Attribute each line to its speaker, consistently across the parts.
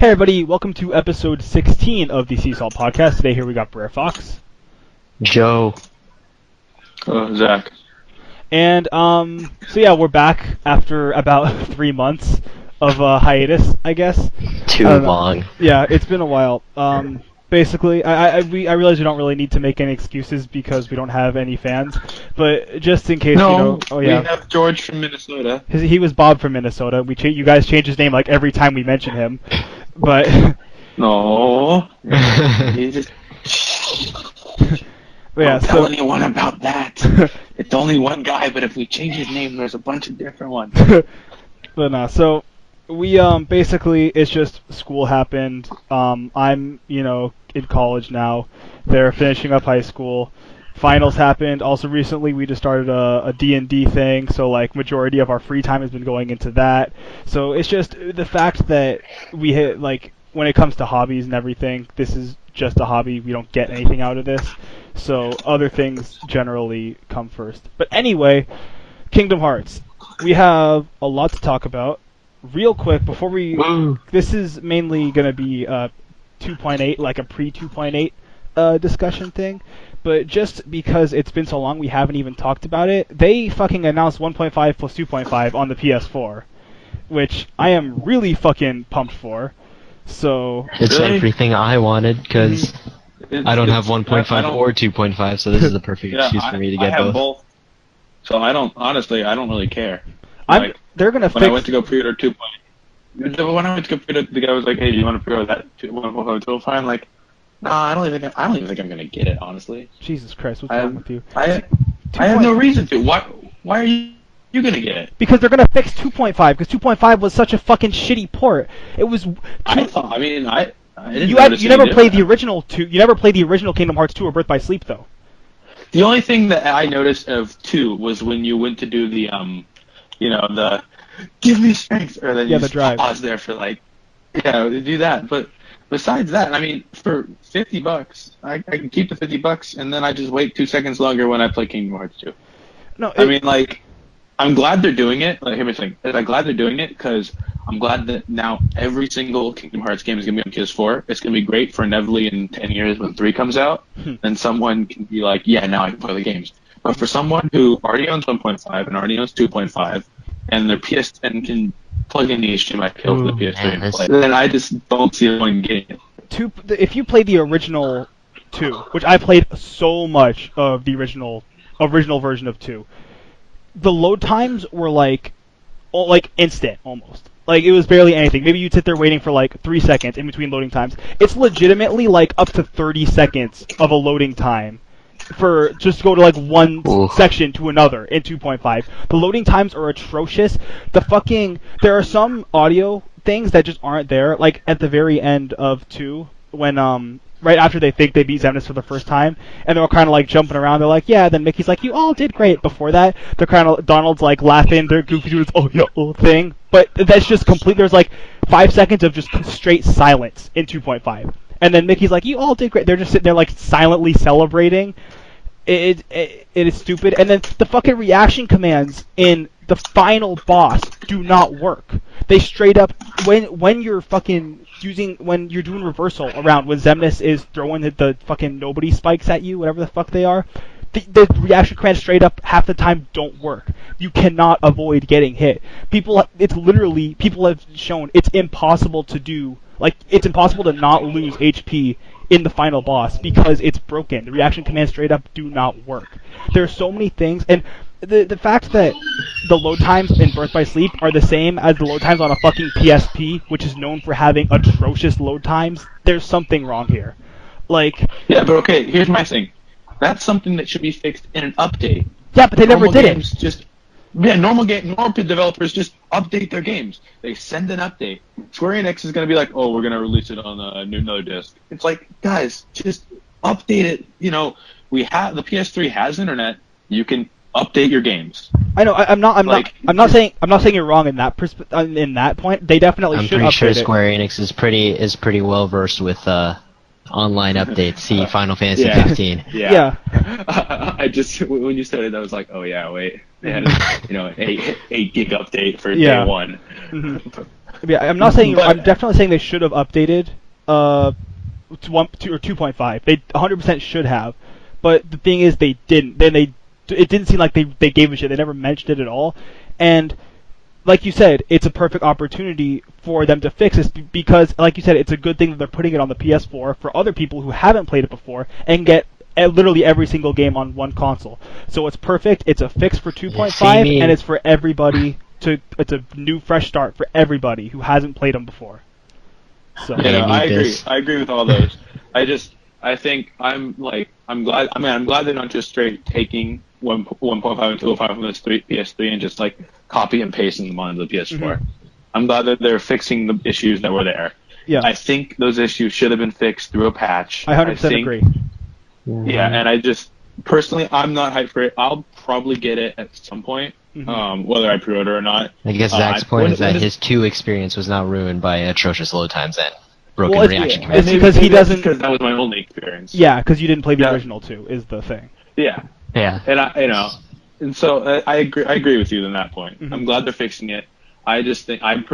Speaker 1: Hey everybody, welcome to episode 16 of the Sea Salt Podcast. Today here we got Brer Fox.
Speaker 2: Joe.
Speaker 3: Zach.
Speaker 1: And, so yeah, we're back after about 3 months of hiatus, I guess.
Speaker 2: Too long.
Speaker 1: Yeah, it's been a while. Basically, I realize we don't really need to make any excuses because we don't have any fans, but just in case,
Speaker 3: we have George from Minnesota.
Speaker 1: He was Bob from Minnesota. You guys change his name like every time we mention him, but...
Speaker 3: No. You just...
Speaker 1: Yeah,
Speaker 3: don't tell anyone about that. It's only one guy, but if we change his name, there's a bunch of different ones.
Speaker 1: But no, so... We, basically, it's just school happened. I'm, in college now. They're finishing up high school. Finals happened. Also, recently, we just started a D&D thing, so, majority of our free time has been going into that. So, it's just the fact that we hit, when it comes to hobbies and everything, this is just a hobby. We don't get anything out of this. So, other things generally come first. But anyway, Kingdom Hearts. We have a lot to talk about. Real quick, before we... This is mainly going to be 2.8, like a pre-2.8 discussion thing. But just because it's been so long, we haven't even talked about it. They fucking announced 1.5 plus 2.5 on the PS4. Which I am really fucking pumped for. So...
Speaker 2: It's everything I wanted, because I don't have 1.5 or 2.5, so this is the perfect excuse for me to get both.
Speaker 3: So I don't really care.
Speaker 1: They're gonna
Speaker 3: when I went to go pre-order 2.0, when I went to go pre-order, the guy was like, "Hey, do you want to pre-order that 1.5?" I'm like, "Nah, I don't even think I'm gonna get it, honestly."
Speaker 1: Jesus Christ, what's wrong with you?
Speaker 3: I have no reason to. Why are you gonna get it?
Speaker 1: Because they're gonna fix 2.5. Because 2.5 was such a fucking shitty port. It was.
Speaker 3: I didn't
Speaker 1: You never played the original 2. You never played the original Kingdom Hearts 2 or Birth by Sleep, though.
Speaker 3: The only thing that I noticed of 2 was when you went to do the the give me strength, or then you
Speaker 1: the drive.
Speaker 3: Pause there for do that. But besides that, for $50, I can keep the $50, and then I just wait 2 seconds longer when I play Kingdom Hearts 2.
Speaker 1: No,
Speaker 3: I'm glad they're doing it. Hear me think. I'm glad they're doing it because I'm glad that now every single Kingdom Hearts game is gonna be on PS4. It's gonna be great for inevitably in 10 years when 3 comes out, then someone can be like, yeah, now I can play the games. But for someone who already owns 1.5 and already owns 2.5, and their PS and can plug in the HDMI cable to the PS3 and play, then I just don't see the point in getting it.
Speaker 1: If you play the original 2, which I played so much of the original version of 2, the load times were instant almost. It was barely anything. Maybe you'd sit there waiting for 3 seconds in between loading times. It's legitimately up to 30 seconds of a loading time for just to go to one section to another in 2.5. The loading times are atrocious. There are some audio things that just aren't there, at the very end of 2 when right after they think they beat Xemnas for the first time, and they're kind of jumping around. They're like, yeah. Then Mickey's like, you all did great. Before that, they're kind of Donald's laughing. They're goofy doing this thing, but that's just complete. There's 5 seconds of just straight silence in 2.5. And then Mickey's like, you all did great. They're just sitting there silently celebrating. It is stupid. And then the fucking reaction commands in the final boss do not work. They straight up, when you're when you're doing reversal around, when Xemnas is throwing the fucking nobody spikes at you, whatever the fuck they are, the reaction commands straight up half the time don't work. You cannot avoid getting hit. People have shown it's impossible to do. It's impossible to not lose HP in the final boss because it's broken. The reaction commands straight up do not work. There are so many things, and the fact that the load times in Birth by Sleep are the same as the load times on a fucking PSP, which is known for having atrocious load times, there's something wrong here.
Speaker 3: Yeah, but okay, here's my thing. That's something that should be fixed in an update.
Speaker 1: Yeah, but they never did it.
Speaker 3: Normal developers just update their games. They send an update. Square Enix is going to be like, oh, we're going to release it on another disc. It's like, guys, just update it. The PS3 has internet. You can update your games.
Speaker 1: I know. I'm not saying you're wrong in that in that point. They definitely should update it.
Speaker 2: I'm pretty sure Square Enix is pretty well versed with online updates. See Final Fantasy 15.
Speaker 1: Yeah.
Speaker 3: I just when you said it, I was like, oh yeah, wait, they had a 8 gig update for day one.
Speaker 1: I mean, I'm not saying.
Speaker 3: But-
Speaker 1: I'm definitely saying they should have updated to 2.5. They 100% should have, but the thing is, they didn't. It didn't seem like they gave a shit. They never mentioned it at all, and like you said, it's a perfect opportunity for them to fix this because, like you said, it's a good thing that they're putting it on the PS4 for other people who haven't played it before and get literally every single game on one console. So it's perfect. It's a fix for 2.5, and it's for everybody. It's a new, fresh start for everybody who hasn't played them before. So
Speaker 3: Yeah, I agree. I agree with all those. I think I'm glad. I mean, I'm glad they're not just straight taking 1.5 and 2.5 from this PS3 and just like copy and pasting them onto the PS4.
Speaker 1: Mm-hmm.
Speaker 3: I'm glad that they're fixing the issues that were there.
Speaker 1: Yeah.
Speaker 3: I think those issues should have been fixed through a patch.
Speaker 1: I 100% agree.
Speaker 3: Yeah, and I just personally, I'm not hyped for it. I'll probably get it at some point, whether I pre-order or not.
Speaker 2: I guess Zach's point is that his 2 experience was not ruined by atrocious load times and broken reaction commands.
Speaker 1: It's because he doesn't.
Speaker 3: Because that was my only experience.
Speaker 1: Yeah, because you didn't play the original 2 is the thing.
Speaker 3: Yeah.
Speaker 2: Yeah.
Speaker 3: And and so I agree. I agree with you on that point. I'm glad they're fixing it. I just think I'm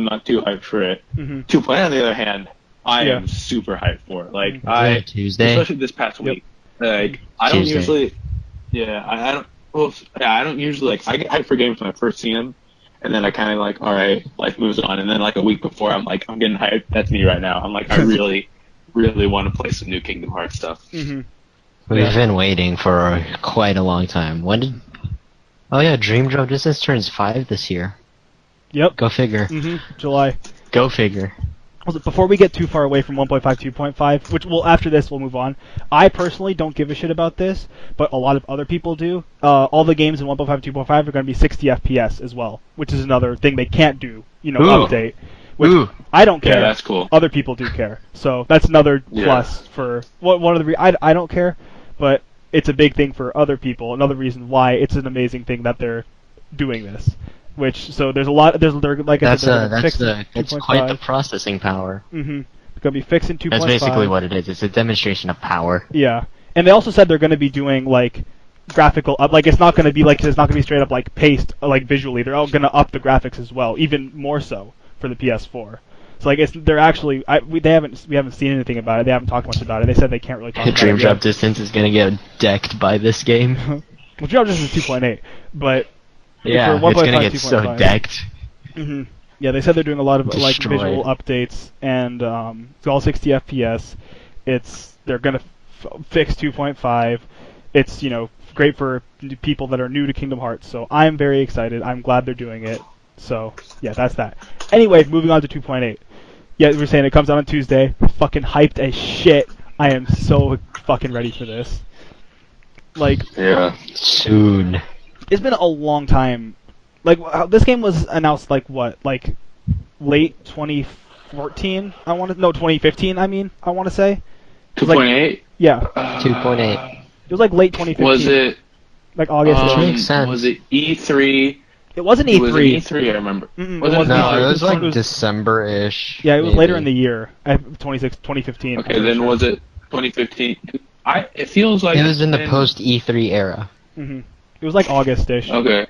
Speaker 3: not too hyped for it. 2.0 on the other hand, I am super hyped for it. Like
Speaker 2: Tuesday,
Speaker 3: especially this past week. Like I don't usually. Yeah, I don't. Well, yeah, I don't usually like. I get hyped for games when I first see them, and then I kind of like, all right, life moves on, and then like a week before, I'm like, I'm getting hyped. That's me right now. I'm like, I really, really want to play some new Kingdom Hearts stuff.
Speaker 2: We've been waiting for quite a long time. When did? Oh yeah, Dream Drop Distance turns 5 this year.
Speaker 1: Yep.
Speaker 2: Go figure.
Speaker 1: July.
Speaker 2: Go figure.
Speaker 1: Before we get too far away from 1.5, 2.5, which after this we'll move on. I personally don't give a shit about this, but a lot of other people do. All the games in 1.5, 2.5 are going to be 60 FPS as well, which is another thing they can't do. Update. Which I don't care.
Speaker 3: Yeah, that's cool.
Speaker 1: Other people do care, so that's another plus for one of the. I don't care, but it's a big thing for other people. Another reason why it's an amazing thing that they're doing this. There's a lot. That's
Speaker 2: quite the processing power.
Speaker 1: It's going to be fixed in 2.5.
Speaker 2: That's basically what it is. It's a demonstration of power.
Speaker 1: Yeah, and they also said they're going to be doing like graphical up. Like it's not going to be straight up like paced like visually. They're all going to up the graphics as well, even more so for the PS4. So like they're actually we haven't seen anything about it. They haven't talked much about it. They said they can't really talk about it.
Speaker 2: Dream Drop Distance is going to get decked by this game.
Speaker 1: Well, Dream Drop Distance is 2.8, but
Speaker 2: yeah, it's going to get so decked.
Speaker 1: Yeah, they said they're doing a lot of like visual updates and it's all 60 FPS. They're going to fix 2.5. It's great for people that are new to Kingdom Hearts. So I'm very excited. I'm glad they're doing it. So yeah, that's that. Anyway, moving on to 2.8. Yeah, we're saying it comes out on Tuesday. Fucking hyped as shit. I am so fucking ready for this. Like
Speaker 2: soon.
Speaker 1: It's been a long time. Like this game was announced like what? Like late 2014. 2015. I want to say.
Speaker 3: 2.8.
Speaker 1: Yeah.
Speaker 2: 2.8.
Speaker 1: It was like late 2015.
Speaker 3: Was it?
Speaker 1: Like August.
Speaker 2: Makes sense.
Speaker 3: Was it E3?
Speaker 1: It wasn't E3.
Speaker 3: It was E3. I remember.
Speaker 1: It
Speaker 2: was like December-ish.
Speaker 1: Yeah, it was later in the year. 2015.
Speaker 3: Okay, then was it 2015? It feels like
Speaker 2: it was in the post E3 era.
Speaker 1: It was like August-ish.
Speaker 3: Okay.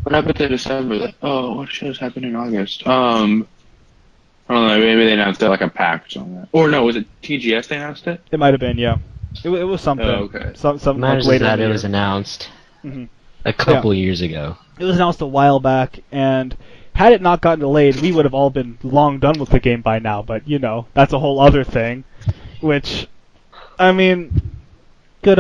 Speaker 3: What happened to December? What shows happened in August? I don't know. Maybe they announced it like a pack or something. Or no, was it TGS they announced it?
Speaker 1: It might have been, yeah. It was something.
Speaker 3: Oh, okay.
Speaker 1: Something like later in the year.
Speaker 2: It was announced a couple years ago.
Speaker 1: It was announced a while back, and had it not gotten delayed, we would have all been long done with the game by now. But that's a whole other thing. Which, I mean, good.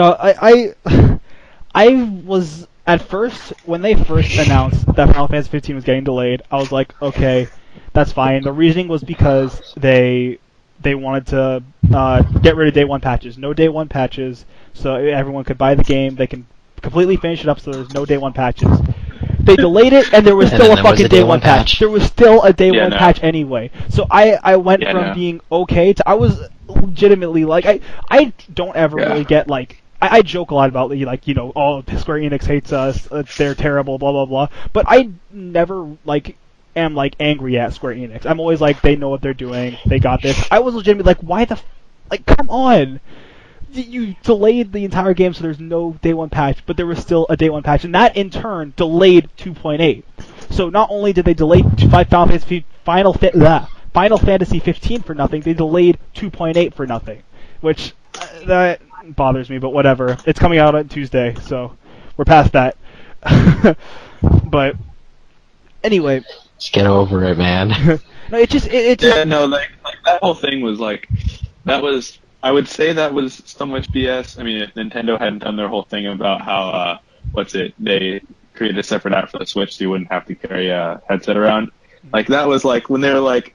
Speaker 1: I was at first when they first announced that Final Fantasy 15 was getting delayed. I was like, okay, that's fine. The reasoning was because they wanted to get rid of day one patches. No day one patches, so everyone could buy the game. They can completely finish it up, so there's no day one patches. They delayed it, and there was still a fucking day one patch. There was still a day one patch anyway. So I went from being okay to I was legitimately like I don't ever really get like. I joke a lot about Square Enix hates us, they're terrible, blah blah blah. But I never am angry at Square Enix. I'm always like, they know what they're doing, they got this. I was legitimately like, why the come on, you delayed the entire game so there's no day one patch, but there was still a day one patch, and that in turn delayed 2.8. So not only did they delay Final Final Fantasy 15 for nothing. They delayed 2.8 for nothing, which that bothers me. But whatever. It's coming out on Tuesday, so we're past that. But anyway,
Speaker 2: Just get over it, man.
Speaker 1: no, it just
Speaker 3: Yeah, no, like that whole thing was like, that was, I would say that was so much BS. I mean, if Nintendo hadn't done their whole thing about how, they created a separate app for the Switch so you wouldn't have to carry a headset around. Like, that was like, when they were like,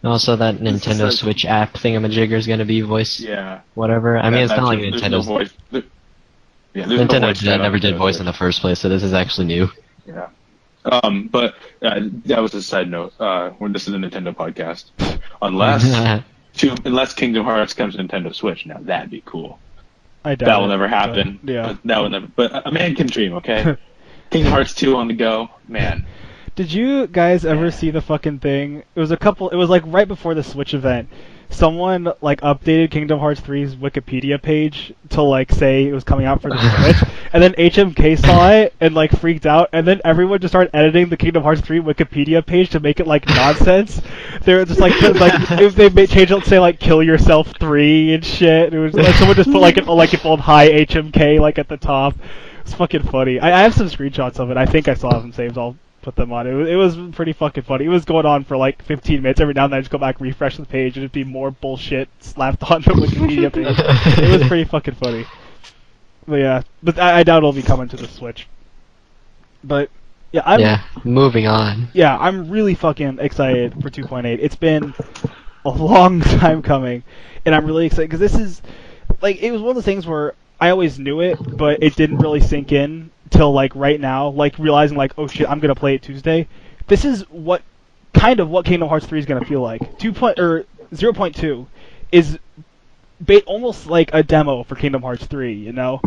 Speaker 2: Also, that Nintendo
Speaker 3: like-
Speaker 2: Switch app thingamajigger is going to be voice
Speaker 3: yeah.
Speaker 2: whatever. I mean, it's not like
Speaker 3: there's
Speaker 2: Nintendo's...
Speaker 3: no voice. Yeah, there's no
Speaker 2: Nintendo
Speaker 3: voice chat on
Speaker 2: never did
Speaker 3: Nintendo
Speaker 2: voice
Speaker 3: Switch.
Speaker 2: in the first place, so this is actually new.
Speaker 3: Yeah. But that was a side note. When this is a Nintendo podcast, unless Kingdom Hearts comes to Nintendo Switch, now that'd be cool.
Speaker 1: I doubt
Speaker 3: That will
Speaker 1: it,
Speaker 3: never happen.
Speaker 1: but, yeah.
Speaker 3: That will never. But a man can dream. Okay. Kingdom Hearts 2 on the go, man.
Speaker 1: Did you guys ever see the fucking thing? It was like right before the Switch event. Someone like updated Kingdom Hearts 3's Wikipedia page to like say it was coming out for the Switch, and then HMK saw it and like freaked out, and then everyone just started editing the Kingdom Hearts 3 Wikipedia page to make it like nonsense. They were just like if they change it to say like "Kill Yourself 3" and shit. It was like someone just put like it bold "Hi HMK" like at the top. It's fucking funny. I have some screenshots of it. I think I saw them saved. I'll put them on. It was pretty fucking funny. It was going on for like 15 minutes. Every now and then I just go back, refresh the page, and it'd be more bullshit slapped on the Wikipedia page. It was pretty fucking funny. But yeah, I doubt it'll be coming to the Switch. But yeah,
Speaker 2: moving on.
Speaker 1: Yeah, I'm really fucking excited for 2.8. It's been a long time coming, and I'm really excited because this is like it was one of the things where I always knew it, but it didn't really sink in till like right now, like realizing like, oh shit, I'm gonna play it Tuesday. This is what Kingdom Hearts 3 is gonna feel like. 0.2 is almost like a demo for Kingdom Hearts 3, you know.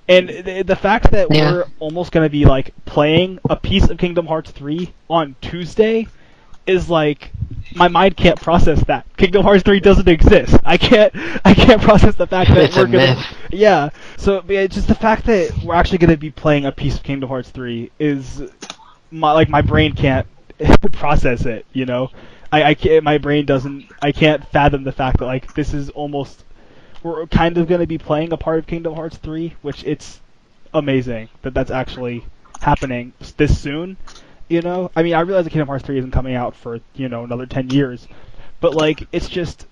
Speaker 1: And the fact that we're almost gonna be like playing a piece of Kingdom Hearts 3 on Tuesday is like my mind can't process that. Kingdom Hearts 3 doesn't exist. I can't process the fact that
Speaker 2: It's
Speaker 1: we're
Speaker 2: a
Speaker 1: gonna
Speaker 2: myth.
Speaker 1: Yeah. So yeah, just the fact that we're actually gonna be playing a piece of Kingdom Hearts 3 is my brain can't process it, you know. I can't, my brain doesn't, I can't fathom the fact that like this is almost, we're kind of gonna be playing a part of Kingdom Hearts 3, which it's amazing that that's actually happening this soon. You know, I mean, I realize that Kingdom Hearts 3 isn't coming out for, you know, another 10 years, but like it's just,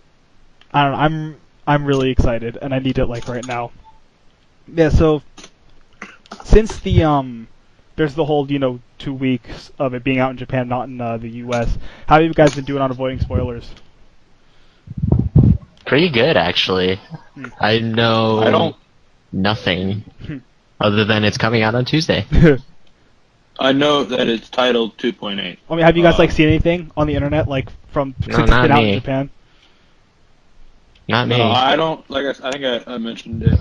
Speaker 1: I don't know, I'm really excited and I need it like right now. Yeah, so since there's the whole, you know, 2 weeks of it being out in Japan, not in the U.S. How have you guys been doing on avoiding spoilers?
Speaker 2: Pretty good, actually. I know
Speaker 3: I don't.
Speaker 2: nothing other than it's coming out on Tuesday.
Speaker 3: I know that it's titled 2.8.
Speaker 1: I mean, have you guys like seen anything on the internet like from since it's
Speaker 2: not
Speaker 1: been out
Speaker 2: me.
Speaker 1: in Japan?
Speaker 2: Not me.
Speaker 3: No, I don't. Like I think I mentioned it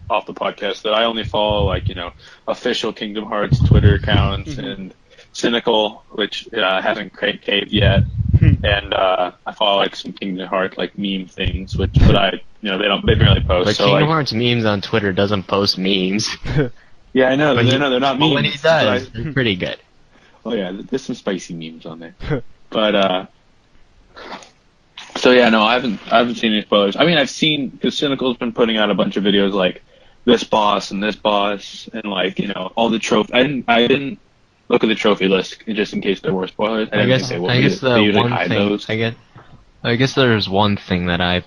Speaker 3: off the podcast that I only follow like, you know, official Kingdom Hearts Twitter accounts and Cynical, which hasn't caved yet, and I follow like some Kingdom Hearts like meme things, but they barely post.
Speaker 2: But
Speaker 3: so
Speaker 2: Kingdom
Speaker 3: like,
Speaker 2: Hearts memes on Twitter doesn't post memes.
Speaker 3: yeah, I know.
Speaker 2: But
Speaker 3: They're not
Speaker 2: but
Speaker 3: memes.
Speaker 2: when he does, they're pretty good.
Speaker 3: Oh yeah, there's some spicy memes on there. But so yeah, no, I haven't seen any spoilers. I mean, I've seen, because Cynical's been putting out a bunch of videos like this boss and like, you know, all the trophy. I didn't look at the trophy list just in case there were spoilers.
Speaker 2: I guess
Speaker 3: they
Speaker 2: the
Speaker 3: usually
Speaker 2: one
Speaker 3: hide
Speaker 2: thing
Speaker 3: those.
Speaker 2: I guess there's one thing that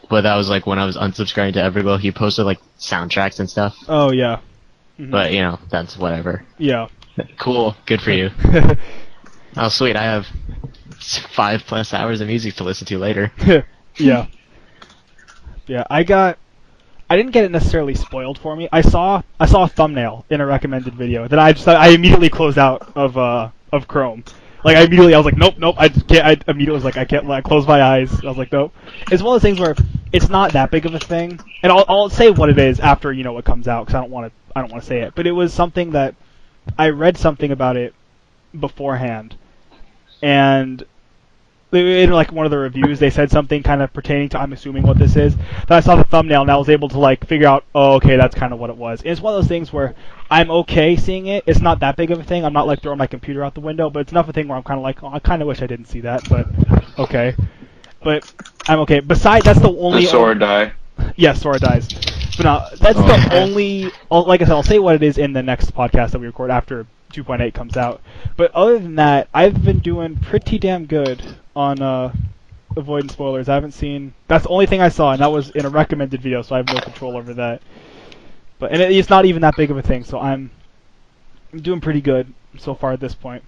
Speaker 2: but that was like when I was unsubscribing to Everglow, he posted like soundtracks and stuff.
Speaker 1: Oh yeah. Mhm.
Speaker 2: But you know, that's whatever.
Speaker 1: Yeah.
Speaker 2: Cool, good for you. Oh sweet, I have 5+ hours of music to listen to later.
Speaker 1: Yeah. Yeah, I didn't get it necessarily spoiled for me. I saw a thumbnail in a recommended video that I immediately closed out of Chrome. Like I was like, nope, I just can't. I immediately was like, I can't. I closed my eyes. I was like, nope. It's one of those things where it's not that big of a thing, and I'll say what it is after, you know, it comes out, because I don't want to say it. But it was something that I read something about it beforehand, and in like one of the reviews, they said something kind of pertaining to, I'm assuming what this is. Then I saw the thumbnail and I was able to like figure out, oh, okay, that's kind of what it was. And it's one of those things where I'm okay seeing it. It's not that big of a thing. I'm not like throwing my computer out the window, but it's enough of a thing where I'm kind of like, oh, I kind of wish I didn't see that, but okay. But I'm okay. Besides, that's the only.
Speaker 3: The Sora die.
Speaker 1: Yes, Sora dies. But no, that's the only. Like I said, I'll say what it is in the next podcast that we record after 2.8 comes out. But other than that, I've been doing pretty damn good on avoiding spoilers. I haven't seen. That's the only thing I saw, and that was in a recommended video, so I have no control over that. But it's not even that big of a thing, so I'm doing pretty good so far at this point.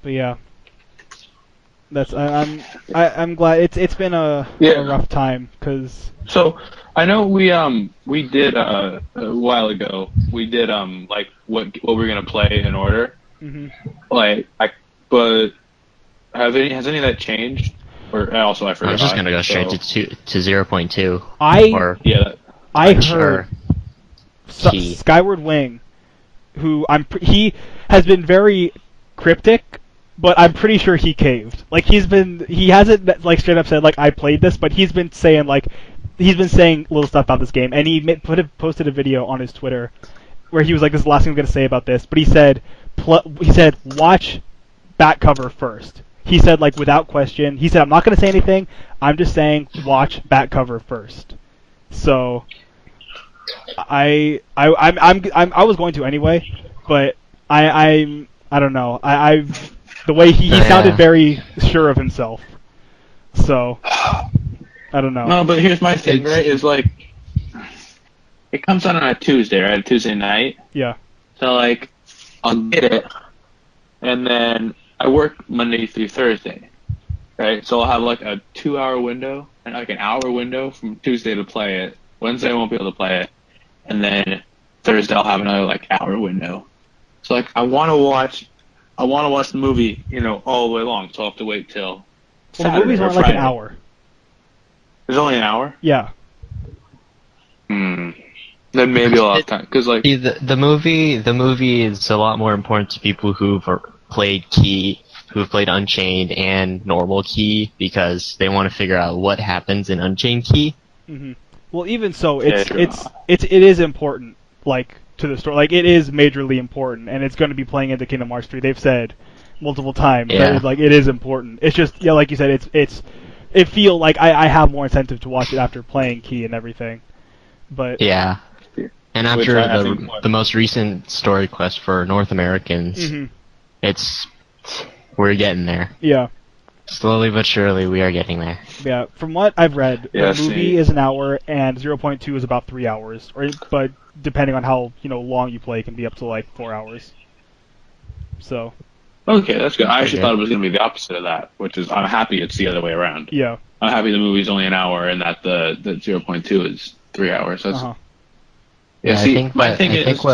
Speaker 1: But yeah, that's I'm glad it's been a rough time because.
Speaker 3: So I know we did a while ago. We did like what we're gonna play in order.
Speaker 1: Mm-hmm.
Speaker 3: But has any of that changed? Or also I forgot.
Speaker 2: I was just gonna go straight to 0.2.
Speaker 1: I heard Skyward Wing, who he has been very cryptic, but I'm pretty sure he caved. Like he hasn't like straight up said like I played this, but he's been saying little stuff about this game, and he posted a video on his Twitter where he was like, "This is the last thing I'm gonna say about this," but he said watch back cover first. He said like without question. He said I'm not gonna say anything. I'm just saying watch back cover first. So I was going to anyway, but I don't know. The way he sounded very sure of himself. So I don't know.
Speaker 3: No, but here's my thing, right? Is like it comes out on a Tuesday, right? A Tuesday night.
Speaker 1: Yeah.
Speaker 3: So like I'll get it, and then I work Monday through Thursday, right? So I'll have like a 2-hour window and like an hour window from Tuesday to play it. Wednesday I won't be able to play it, and then Thursday I'll have another like hour window. So like I want to watch the movie, all the way long. So I'll have to wait till.
Speaker 1: Well, the movie's only like an hour.
Speaker 3: It's only an hour?
Speaker 1: Yeah.
Speaker 3: Then maybe I'll have time, cause like
Speaker 2: the movie is a lot more important to people who've played Key, who've played Unchained and normal Key, because they want to figure out what happens in Unchained Key.
Speaker 1: Mm-hmm. Well, even so, it is important, like to the story. Like it is majorly important, and it's going to be playing into Kingdom Hearts 3. They've said multiple times that like it is important. It's just like you said, it feel like I have more incentive to watch it after playing Key and everything. But
Speaker 2: yeah, and after the most recent story quest for North Americans, we're getting there.
Speaker 1: Yeah.
Speaker 2: Slowly but surely, we are getting there.
Speaker 1: Yeah, from what I've read, the movie is an hour, and 0.2 is about 3 hours. But depending on how long you play, it can be up to like 4 hours. So.
Speaker 3: Okay, that's good. I actually thought it was going to be the opposite of that, which is I'm happy it's the other way around.
Speaker 1: Yeah.
Speaker 3: I'm happy the movie's only an hour and that the 0.2 is 3 hours. That's,
Speaker 2: I think what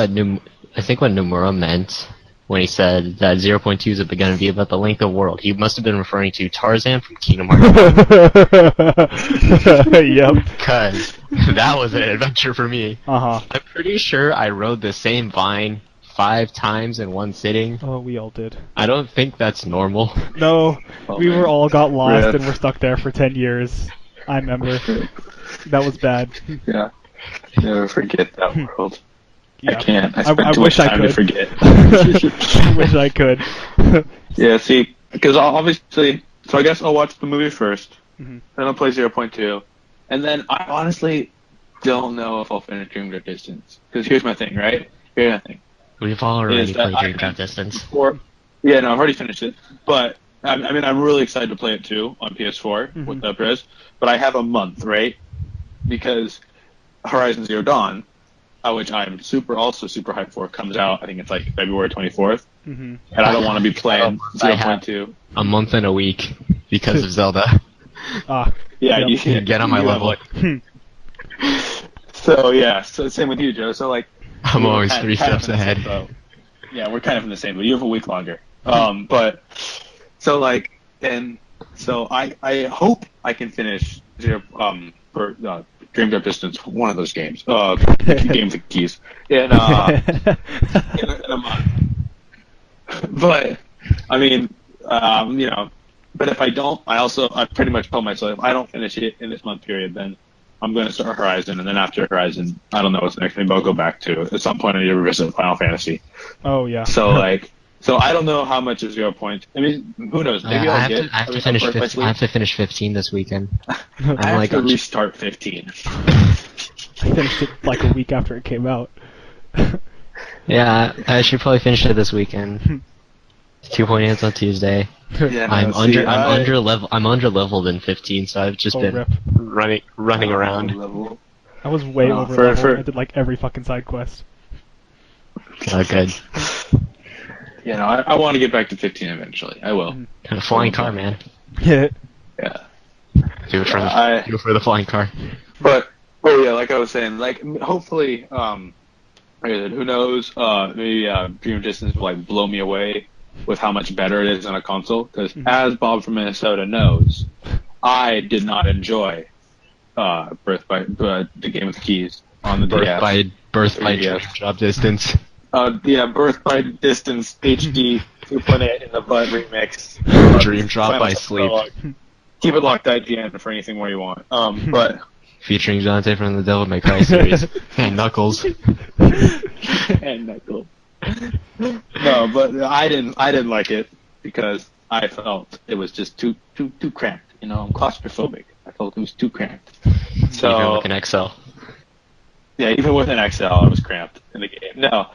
Speaker 2: Nomura meant when he said that 0.2 is going to be about the length of the world, he must have been referring to Tarzan from Kingdom Hearts.
Speaker 1: Yep.
Speaker 2: Because that was an adventure for me.
Speaker 1: I'm
Speaker 2: pretty sure I rode the same vine 5 times in one sitting.
Speaker 1: Oh, we all did.
Speaker 2: I don't think that's normal.
Speaker 1: No, we were all got lost and were stuck there for 10 years. I remember. That was bad.
Speaker 3: Yeah. Never forget that world.
Speaker 1: Yeah.
Speaker 3: I can't. I spent too much time to forget.
Speaker 1: I wish I could.
Speaker 3: Yeah, see, because obviously, so I guess I'll watch the movie first, then I'll play 0.2, and then I honestly don't know if I'll finish Dream Drop Distance. Because here's my thing, right? Here's my thing.
Speaker 2: We've already played Dream Drop Distance.
Speaker 3: Yeah, no, I've already finished it. But, I mean, I'm really excited to play it too on PS4 with the Prez. But I have a month, right? Because Horizon Zero Dawn, which I'm also super hyped for, comes out, I think it's like February 24th. And I don't want to be playing 0.2.
Speaker 2: A month and a week because of Zelda.
Speaker 3: Yeah,
Speaker 2: you get on my level.
Speaker 3: So, yeah, so same with you, Joe. So, like,
Speaker 2: I'm always 3 steps ahead.
Speaker 3: Yeah, we're kind of in the same, but you have a week longer. But, so, like, and so I hope I can finish Dream Drop Distance, one of those games. Games of Keys. In a month. But, I mean, But if I don't, I pretty much told myself if I don't finish it in this month period, then I'm going to start Horizon, and then after Horizon, I don't know what's the next thing, but I'll go back to at some point I need to revisit Final Fantasy.
Speaker 1: Oh yeah.
Speaker 3: So I don't know how much is 0 point. I mean, who knows? Maybe
Speaker 2: I
Speaker 3: I'll
Speaker 2: have
Speaker 3: get.
Speaker 2: to, I have to finish. I have to finish 15 this weekend.
Speaker 3: I
Speaker 2: I'm
Speaker 3: have
Speaker 2: like,
Speaker 3: to restart 15.
Speaker 1: I finished it like a week after it came out.
Speaker 2: yeah, I should probably finish it this weekend. 2.8 on Tuesday.
Speaker 3: Yeah,
Speaker 2: I'm under leveled in 15, so I've just been
Speaker 1: rip.
Speaker 2: running around.
Speaker 3: Level.
Speaker 1: I was way over level. I did like every fucking side quest.
Speaker 2: Oh, good.
Speaker 3: Yeah, no, I want to get back to 15 eventually. I will.
Speaker 2: A flying car, man.
Speaker 1: Yeah.
Speaker 3: Yeah.
Speaker 2: Do it for the flying car.
Speaker 3: But yeah, like I was saying, like hopefully, like I said, who knows? Maybe Dream Distance will like blow me away with how much better it is on a console. Because as Bob from Minnesota knows, I did not enjoy Birth by the Game with the Keys on the DS.
Speaker 2: Birth by Dream Drop Distance.
Speaker 3: Birth by Distance HD 2.8 in the Butt remix.
Speaker 2: Dream Drop by Sleep.
Speaker 3: Keep it locked IGN for anything more you want. But
Speaker 2: featuring Dante from the Devil May Cry series and Knuckles.
Speaker 3: And Knuckles. No, but I didn't like it because I felt it was just too cramped. You know, I'm claustrophobic. I felt it was too cramped. So
Speaker 2: even with an XL.
Speaker 3: Yeah, even with an XL, I was cramped in the game. No,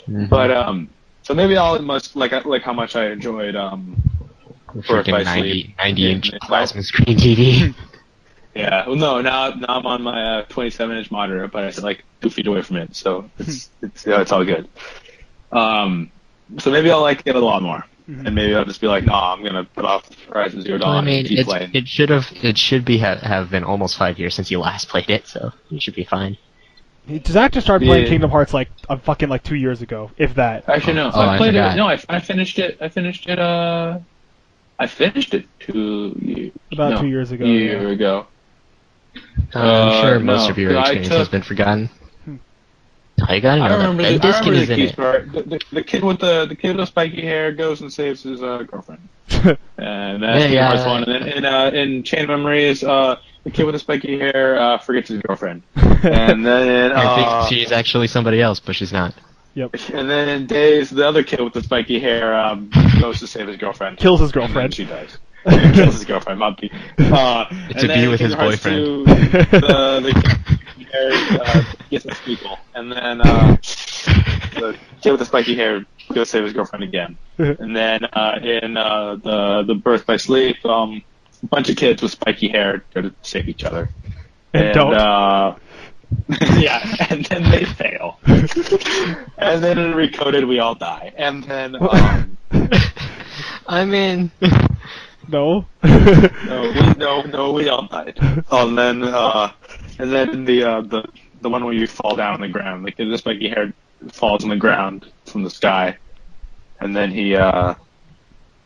Speaker 3: but so maybe I'll like how much I enjoyed Birth by Sleep.
Speaker 2: 90-inch plasma screen TV.
Speaker 3: Yeah, well, no, now I'm on my 27-inch monitor, but I sit like 2 feet away from it, so it's all good. So maybe I'll like it a lot more, and maybe I'll just be like, nah, I'm gonna put off Horizon Zero Dawn and keep playing.
Speaker 2: It should have been almost 5 years since you last played it, so you should be fine.
Speaker 1: Zach just started playing Kingdom Hearts like 2 years ago, if that.
Speaker 3: Actually, no, I played it. No, I finished it. I finished it 2 years.
Speaker 1: About 2 years ago.
Speaker 3: A year ago.
Speaker 2: I'm sure most of your experience has been forgotten. I gotta know that disc is in it.
Speaker 3: The kid with the spiky hair goes and saves his girlfriend. And that's Kingdom Hearts 1. And then in Chain of Memories, the kid with the spiky hair forgets his girlfriend. And then
Speaker 2: I think she's actually somebody else, but she's not.
Speaker 1: Yep.
Speaker 3: And then in Days, the other kid with the spiky hair goes to save his girlfriend.
Speaker 1: Kills his girlfriend.
Speaker 3: And she dies. Kills his girlfriend, not be.
Speaker 2: It's a be with his boyfriend.
Speaker 3: The hair gets a squeakle, and then the kid with the spiky hair goes save his girlfriend again. And then in the Birth by Sleep, a bunch of kids with spiky hair go to save each other.
Speaker 1: And don't.
Speaker 3: Yeah, and then they fail. And then in Recoded, we all die. And then
Speaker 2: I mean.
Speaker 1: No.
Speaker 3: No, we all died. And then the one where you fall down on the ground, like the spiky hair falls on the ground from the sky, and then he goes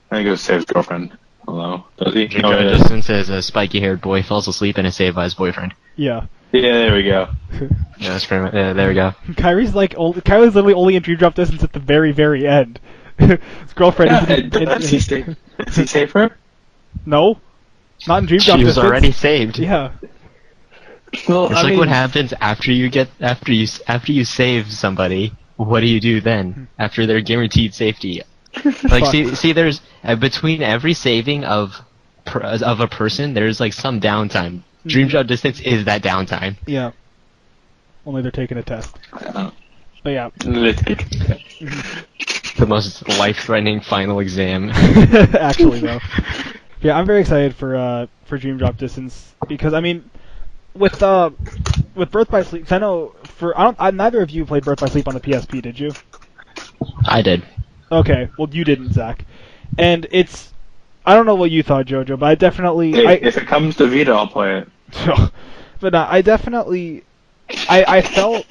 Speaker 3: to save his girlfriend. Hello, does he?
Speaker 2: Distance says a spiky-haired boy falls asleep and is saved by his boyfriend.
Speaker 1: Yeah.
Speaker 3: Yeah, there we go.
Speaker 2: Yeah, that's pretty much. There we go.
Speaker 1: Kyrie's literally only in Dream Drop Distance at the very, very end. His girlfriend
Speaker 3: is he saved? Does he save her?
Speaker 1: No, not in Dream Drop Distance.
Speaker 2: She was already saved.
Speaker 1: Yeah.
Speaker 3: Well,
Speaker 2: it's like what happens after you save somebody. What do you do then after they're guaranteed safety? Like see, there's between every saving of a person, there's like some downtime. Dream Drop Distance is that downtime.
Speaker 1: Yeah. Only they're taking a test. But yeah.
Speaker 2: The most life-threatening final exam.
Speaker 1: Actually, though. Yeah, I'm very excited for Dream Drop Distance because I mean, with Birth by Sleep, I know neither of you played Birth by Sleep on the PSP, did you?
Speaker 2: I did.
Speaker 1: Okay, well you didn't, Zach. And I don't know what you thought, JoJo, but I definitely.
Speaker 3: If it comes to Vita, I'll play it.
Speaker 1: But I definitely, I felt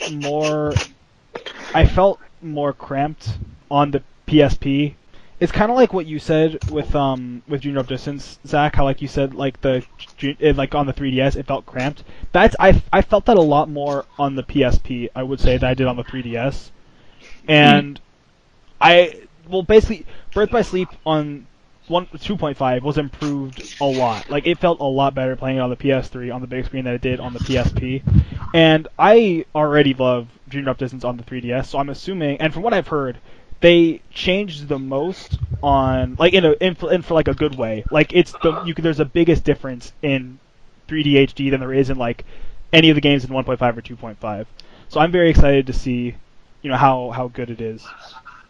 Speaker 1: more cramped on the PSP. It's kind of like what you said with Dream Drop Distance, Zach. How like you said like on the 3DS it felt cramped. I felt that a lot more on the PSP. I would say that I did on the 3DS, and basically Birth by Sleep on 2.5 was improved a lot. Like, it felt a lot better playing it on the PS3 on the big screen than it did on the PSP. And I already love Dream Drop Distance on the 3DS, so I'm assuming, and from what I've heard, they changed the most on, like, in for like a good way. Like, there's a biggest difference in 3D HD than there is in like any of the games in 1.5 or 2.5. So I'm very excited to see, how good it is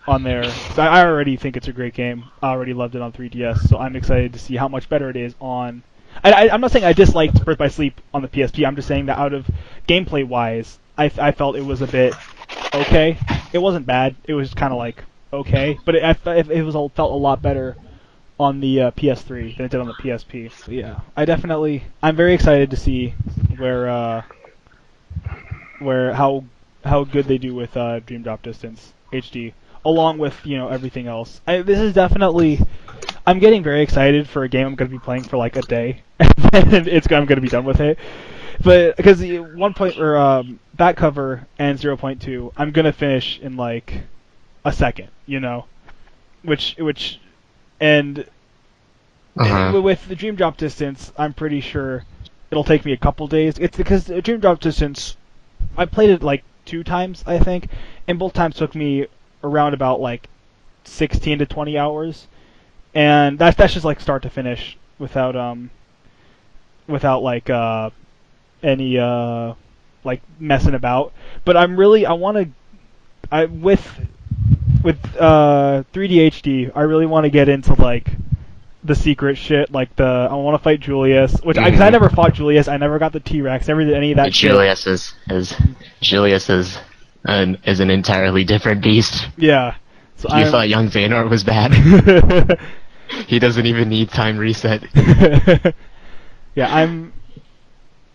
Speaker 1: on there. So I already think it's a great game. I already loved it on 3DS, so I'm excited to see how much better it is on. I'm not saying I disliked Birth by Sleep on the PSP. I'm just saying that out of gameplay wise, I felt it was a bit okay. It wasn't bad. It was kind of like okay, but it felt a lot better on the PS3 than it did on the PSP. So yeah, I'm very excited to see how good they do with Dream Drop Distance HD, along with everything else. This is definitely. I'm getting very excited for a game I'm going to be playing for like a day, and then I'm going to be done with it. But because the back cover and 0.2, I'm going to finish in like a second, which and with the Dream Drop Distance, I'm pretty sure it'll take me a couple days. It's because Dream Drop Distance, I played it like 2 times, I think, and both times took me around about like 16 to 20 hours, and that's just like start to finish without like any like messing about. But with 3D HD, I really want to get into like the secret shit, like I want to fight Julius, which because I never fought Julius, I never got the T-Rex, never did any of that
Speaker 2: Julius
Speaker 1: shit.
Speaker 2: Julius is an entirely different beast.
Speaker 1: Yeah. So
Speaker 2: you thought young Xehanort was bad? He doesn't even need time reset.
Speaker 1: Yeah,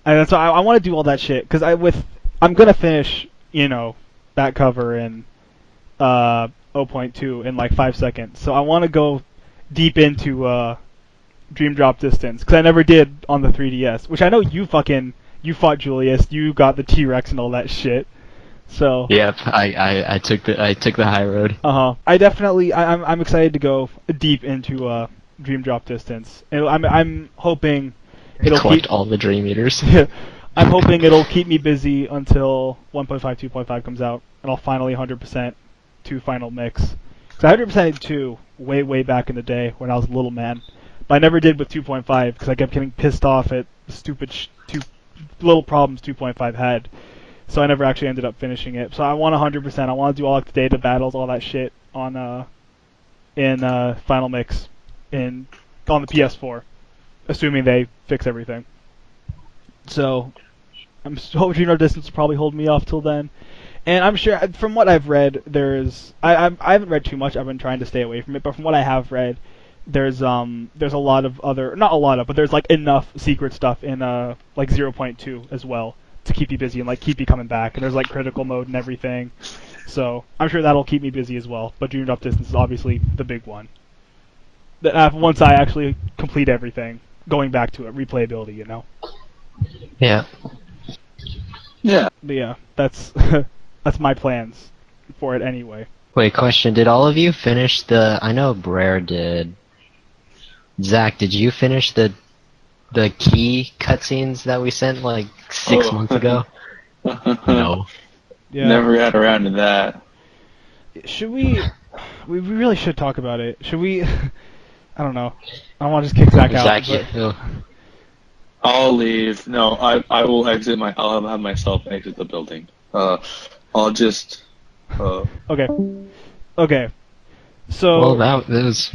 Speaker 1: that's why I want to do all that shit, because I'm gonna finish that cover in 0.2 in like 5 seconds. So I want to go deep into Dream Drop Distance, because I never did on the 3DS, which I know you fought Julius, you got the T-Rex and all that shit. So
Speaker 2: yep, I took the high road.
Speaker 1: I'm excited to go deep into Dream Drop Distance. And I'm hoping it'll
Speaker 2: collect all the Dream Eaters.
Speaker 1: I'm hoping it'll keep me busy until 1.5, 2.5 comes out, and I'll finally 100% 2 Final Mix. Because I 100%ed 2 way back in the day when I was a little man, but I never did with 2.5 because I kept getting pissed off at the stupid little problems 2.5 had. So I never actually ended up finishing it. So I want 100%. I want to do all like the data battles, all that shit on in Final Mix on the PS4, assuming they fix everything. So I'm hoping Dream Drop Distance will probably hold me off till then. And I'm sure, from what I've read, I haven't read too much. I've been trying to stay away from it. But from what I have read, there's a lot of other, not a lot of, but there's like enough secret stuff in like 0.2 as well to keep you busy and like keep you coming back. And there's like critical mode and everything. So I'm sure that'll keep me busy as well. But Dream Drop Distance is obviously the big one. Once I actually complete everything, going back to it, replayability,
Speaker 2: Yeah.
Speaker 3: Yeah.
Speaker 1: But yeah, that's that's my plans for it anyway.
Speaker 2: Wait, question. Did all of you finish I know Brer did. Zach, did you finish the key cutscenes that we sent like 6 months ago? No.
Speaker 1: Yeah.
Speaker 3: Never got around to that.
Speaker 1: Should we really should talk about it. Should we? I don't know. I want to just kick Zach out.
Speaker 2: Zach,
Speaker 3: I'll leave. No, I will exit I'll have myself exit the building. I'll just.
Speaker 1: Okay. Okay. So.
Speaker 2: Well, that was.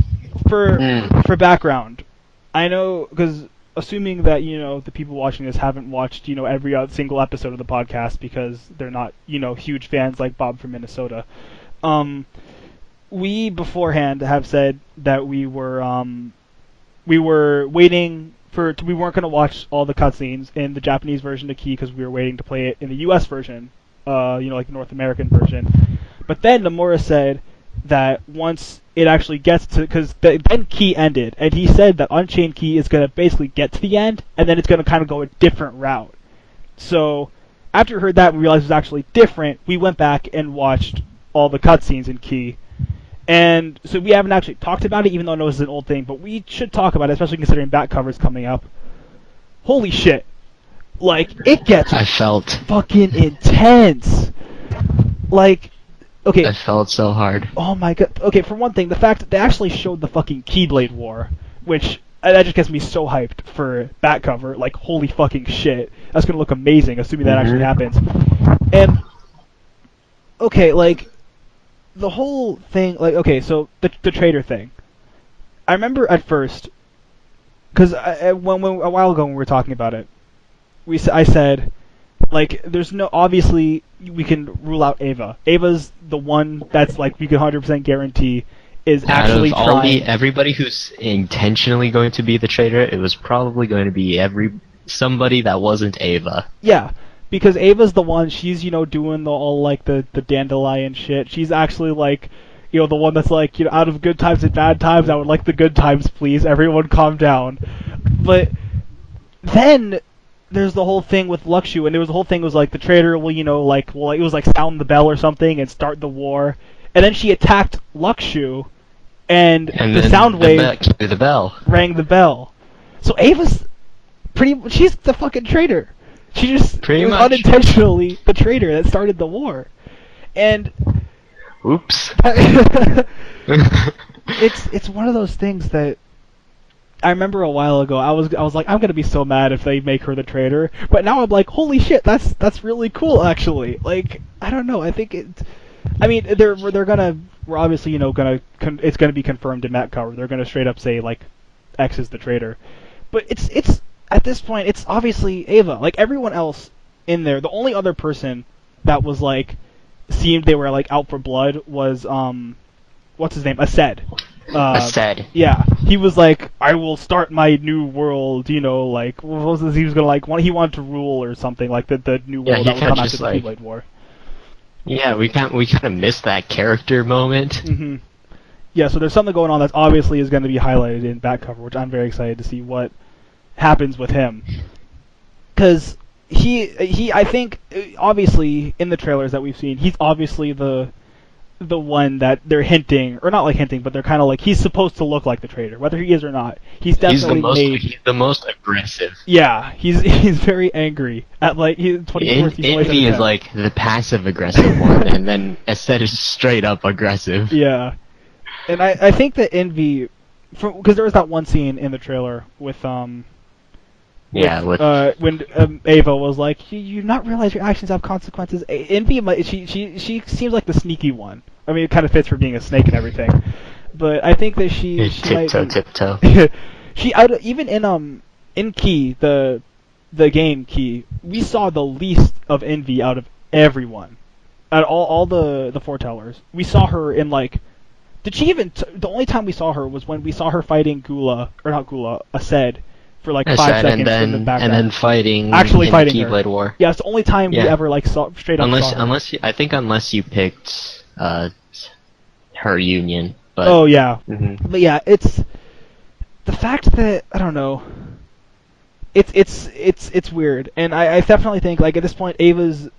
Speaker 1: For background, I know, because assuming that the people watching this haven't watched every single episode of the podcast because they're not huge fans like Bob from Minnesota. We beforehand have said that we were waiting we weren't going to watch all the cutscenes in the Japanese version of Key because we were waiting to play it in the US version, like the North American version. But then Nomura said that once it actually gets to, because then Key ended, and he said that Unchained Key is going to basically get to the end, and then it's going to kind of go a different route. So after we heard that, we realized it was actually different. We went back and watched all the cutscenes in Key, And so we haven't actually talked about it, even though I know this is an old thing, but we should talk about it, especially considering back covers coming up. Holy shit. Like, it gets
Speaker 2: I felt
Speaker 1: fucking intense. Like, okay.
Speaker 2: I felt so hard.
Speaker 1: Oh my god. Okay, for one thing, the fact that they actually showed the fucking Keyblade War, which that just gets me so hyped for back cover. Like, holy fucking shit. That's gonna look amazing, assuming that actually happens. And, okay, like, the whole thing, like, okay, so the trader thing. I remember at first, because a while ago when we were talking about it, I said, like, there's no, obviously, we can rule out Ava. Ava's the one that's, like, we can 100% guarantee is actually
Speaker 2: Out of all
Speaker 1: trying.
Speaker 2: everybody who's intentionally going to be the traitor, it was probably going to be somebody that wasn't Ava.
Speaker 1: Yeah, because Ava's the one, she's, doing all, like, the dandelion shit. She's actually, like, the one that's like, out of good times and bad times, I would like the good times, please. Everyone calm down. But then there's the whole thing with Luxu, and there was the whole thing was like the traitor will, it was like sound the bell or something and start the war. And then she attacked Luxu, and the sound wave
Speaker 2: the bell
Speaker 1: rang the bell. So Ava's she's the fucking traitor. She just
Speaker 2: Pretty
Speaker 1: was
Speaker 2: much.
Speaker 1: unintentionally the traitor that started the war. And
Speaker 2: oops.
Speaker 1: it's one of those things that I remember a while ago. I was like, I'm gonna be so mad if they make her the traitor. But now I'm like, holy shit, that's really cool actually. Like, I don't know. I think we're obviously it's gonna be confirmed in that cover. They're gonna straight up say like X is the traitor. But it's at this point it's obviously Ava. Like everyone else in there, the only other person that was like seemed they were like out for blood was what's his name? Ased.
Speaker 2: Ased.
Speaker 1: Yeah, he was like, I will start my new world. Like what was this? He was gonna like he wanted to rule or something like the new world that would come after the Keyblade War.
Speaker 2: Yeah, we kind of missed that character moment.
Speaker 1: Mm-hmm. Yeah, so there's something going on that obviously is going to be highlighted in back cover, which I'm very excited to see what happens with him. Because I think, obviously, in the trailers that we've seen, he's obviously the one that they're hinting, or not like hinting, but they're kind of like, he's supposed to look like the traitor, whether he is or not. He's definitely
Speaker 2: he's the most aggressive.
Speaker 1: Yeah, he's very angry at like
Speaker 2: Envy is like the passive aggressive one, and then Ased is straight up aggressive.
Speaker 1: Yeah, and I think that Envy, because there was that one scene in the trailer with when Ava was like, you not realize your actions have consequences. Envy, she seems like the sneaky one. I mean, it kind of fits for being a snake and everything, but I think that she
Speaker 2: tiptoe.
Speaker 1: Even in Key, the game Key, we saw the least of Envy out of everyone, at all the foretellers. We saw her in like, did she even? The only time we saw her was when we saw her fighting Ased. For like 5 seconds in the background.
Speaker 2: And then fighting
Speaker 1: the
Speaker 2: Keyblade War.
Speaker 1: Yeah, it's the only time we ever like saw straight up.
Speaker 2: Unless you picked her union. But,
Speaker 1: oh yeah,
Speaker 2: mm-hmm.
Speaker 1: But yeah, it's the fact that I don't know. It's weird, and I definitely think like at this point Ava's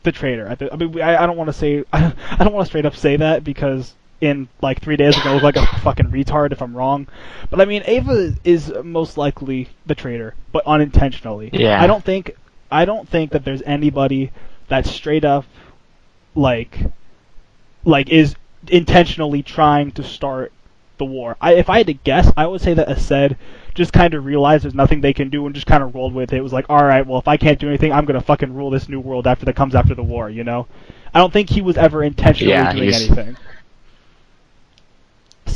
Speaker 1: the traitor. I don't want to say I don't want to straight up say that because in like 3 days I'm gonna look like a fucking retard if I'm wrong. But I mean, Ava is most likely the traitor, but unintentionally.
Speaker 2: Yeah.
Speaker 1: I don't think that there's anybody that straight up like is intentionally trying to start the war. If I had to guess, I would say that Ased just kind of realized there's nothing they can do and just kind of rolled with it. It was like, all right, well, if I can't do anything, I'm gonna fucking rule this new world that comes after the war. I don't think he was ever intentionally doing anything.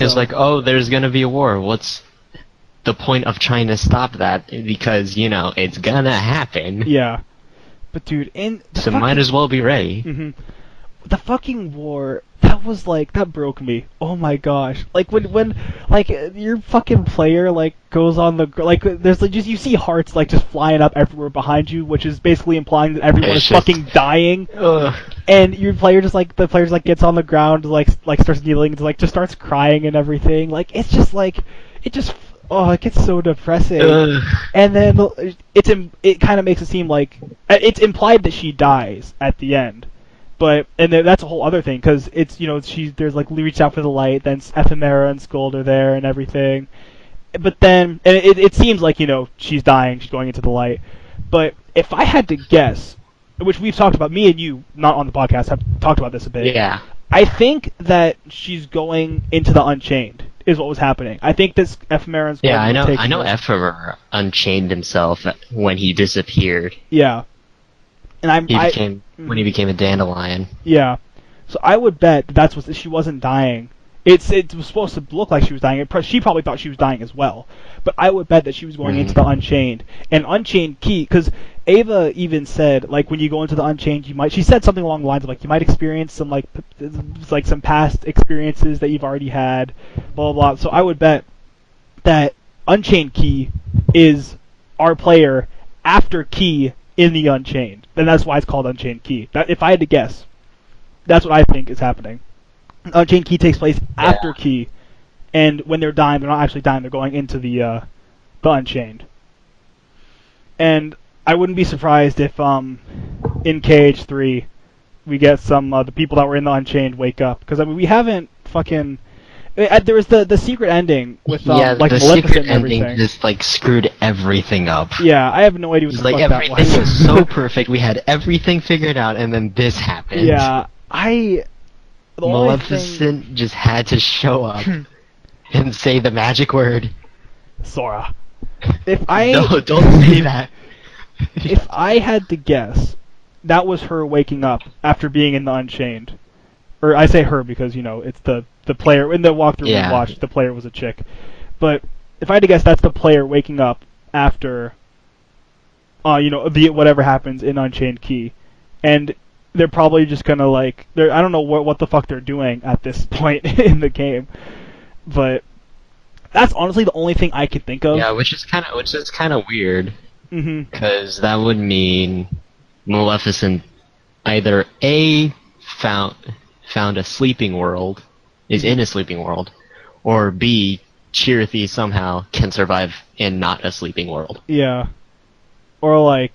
Speaker 2: It's like, oh, there's gonna be a war. What's the point of trying to stop that? Because, it's gonna happen.
Speaker 1: Yeah. But dude,
Speaker 2: might as well be ready.
Speaker 1: Mm-hmm. The fucking war, that broke me. Oh my gosh. Like when like your fucking player like goes on the there's like just you see hearts like just flying up everywhere behind you, which is basically implying that everyone is fucking dying.
Speaker 2: Ugh.
Speaker 1: And your player gets on the ground like starts kneeling and just starts crying and everything. Like it's just like it gets so depressing.
Speaker 2: Ugh.
Speaker 1: And then it kind of makes it seem like it's implied that she dies at the end. That's a whole other thing because it's there's like reach out for the light, then Ephemera and Scold are there and everything, but then and it seems like she's dying, she's going into the light. But if I had to guess, which we've talked about, me and you, not on the podcast, have talked about this a bit.
Speaker 2: Yeah.
Speaker 1: I think that she's going into the Unchained is what was happening. I think this Ephemera and Scold.
Speaker 2: Yeah, I know Ephemera unchained himself when he disappeared.
Speaker 1: Yeah. And
Speaker 2: when he became a dandelion.
Speaker 1: Yeah. So I would bet that's what she wasn't dying. It was supposed to look like she was dying. She probably thought she was dying as well. But I would bet that she was going into the Unchained. And Unchained Key, because Ava even said, like, when you go into the Unchained, she said something along the lines of, like, you might experience some, like some past experiences that you've already had, blah, blah, blah. So I would bet that Unchained Key is our player after Key in the Unchained. And that's why it's called Unchained Key. If I had to guess, that's what I think is happening. Unchained Key takes place after Key, and when they're dying, they're not actually dying, they're going into the Unchained. And I wouldn't be surprised if in KH3 we get some the people that were in the Unchained wake up, because I mean we haven't fucking there was the secret ending with like
Speaker 2: the
Speaker 1: Maleficent
Speaker 2: secret
Speaker 1: and everything.
Speaker 2: ending just like screwed everything up.
Speaker 1: Yeah, I have no idea what the fuck that was.
Speaker 2: Everything was so perfect, we had everything figured out, and then this happened.
Speaker 1: Yeah,
Speaker 2: Maleficent just had to show up and say the magic word.
Speaker 1: Sora.
Speaker 2: No, don't say that.
Speaker 1: If I had to guess, that was her waking up after being in the Unchained. Or I say her because, it's the player. In the walkthrough we watched, the player was a chick. But if I had to guess, that's the player waking up after, whatever happens in Unchained Key. And they're probably just gonna I don't know what the fuck they're doing at this point in the game, but that's honestly the only thing I could think of.
Speaker 2: Yeah, which is kind of weird, because that would mean Maleficent either found a sleeping world, is in a sleeping world, or B, Chirithy somehow can survive in not a sleeping world.
Speaker 1: Yeah, or I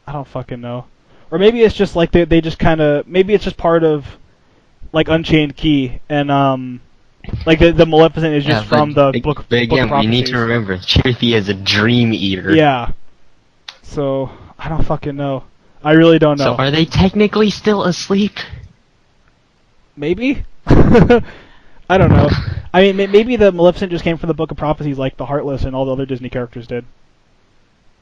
Speaker 1: don't fucking know. Or maybe it's just like they just kind of, maybe it's just part of Unchained Key, and the Maleficent is just from the book.
Speaker 2: But again, we need to remember Chirithy is a dream eater.
Speaker 1: Yeah. So I don't fucking know. I really don't know.
Speaker 2: So are they technically still asleep?
Speaker 1: Maybe. I don't know. I mean, maybe the Maleficent just came from the Book of Prophecies, like the Heartless and all the other Disney characters did.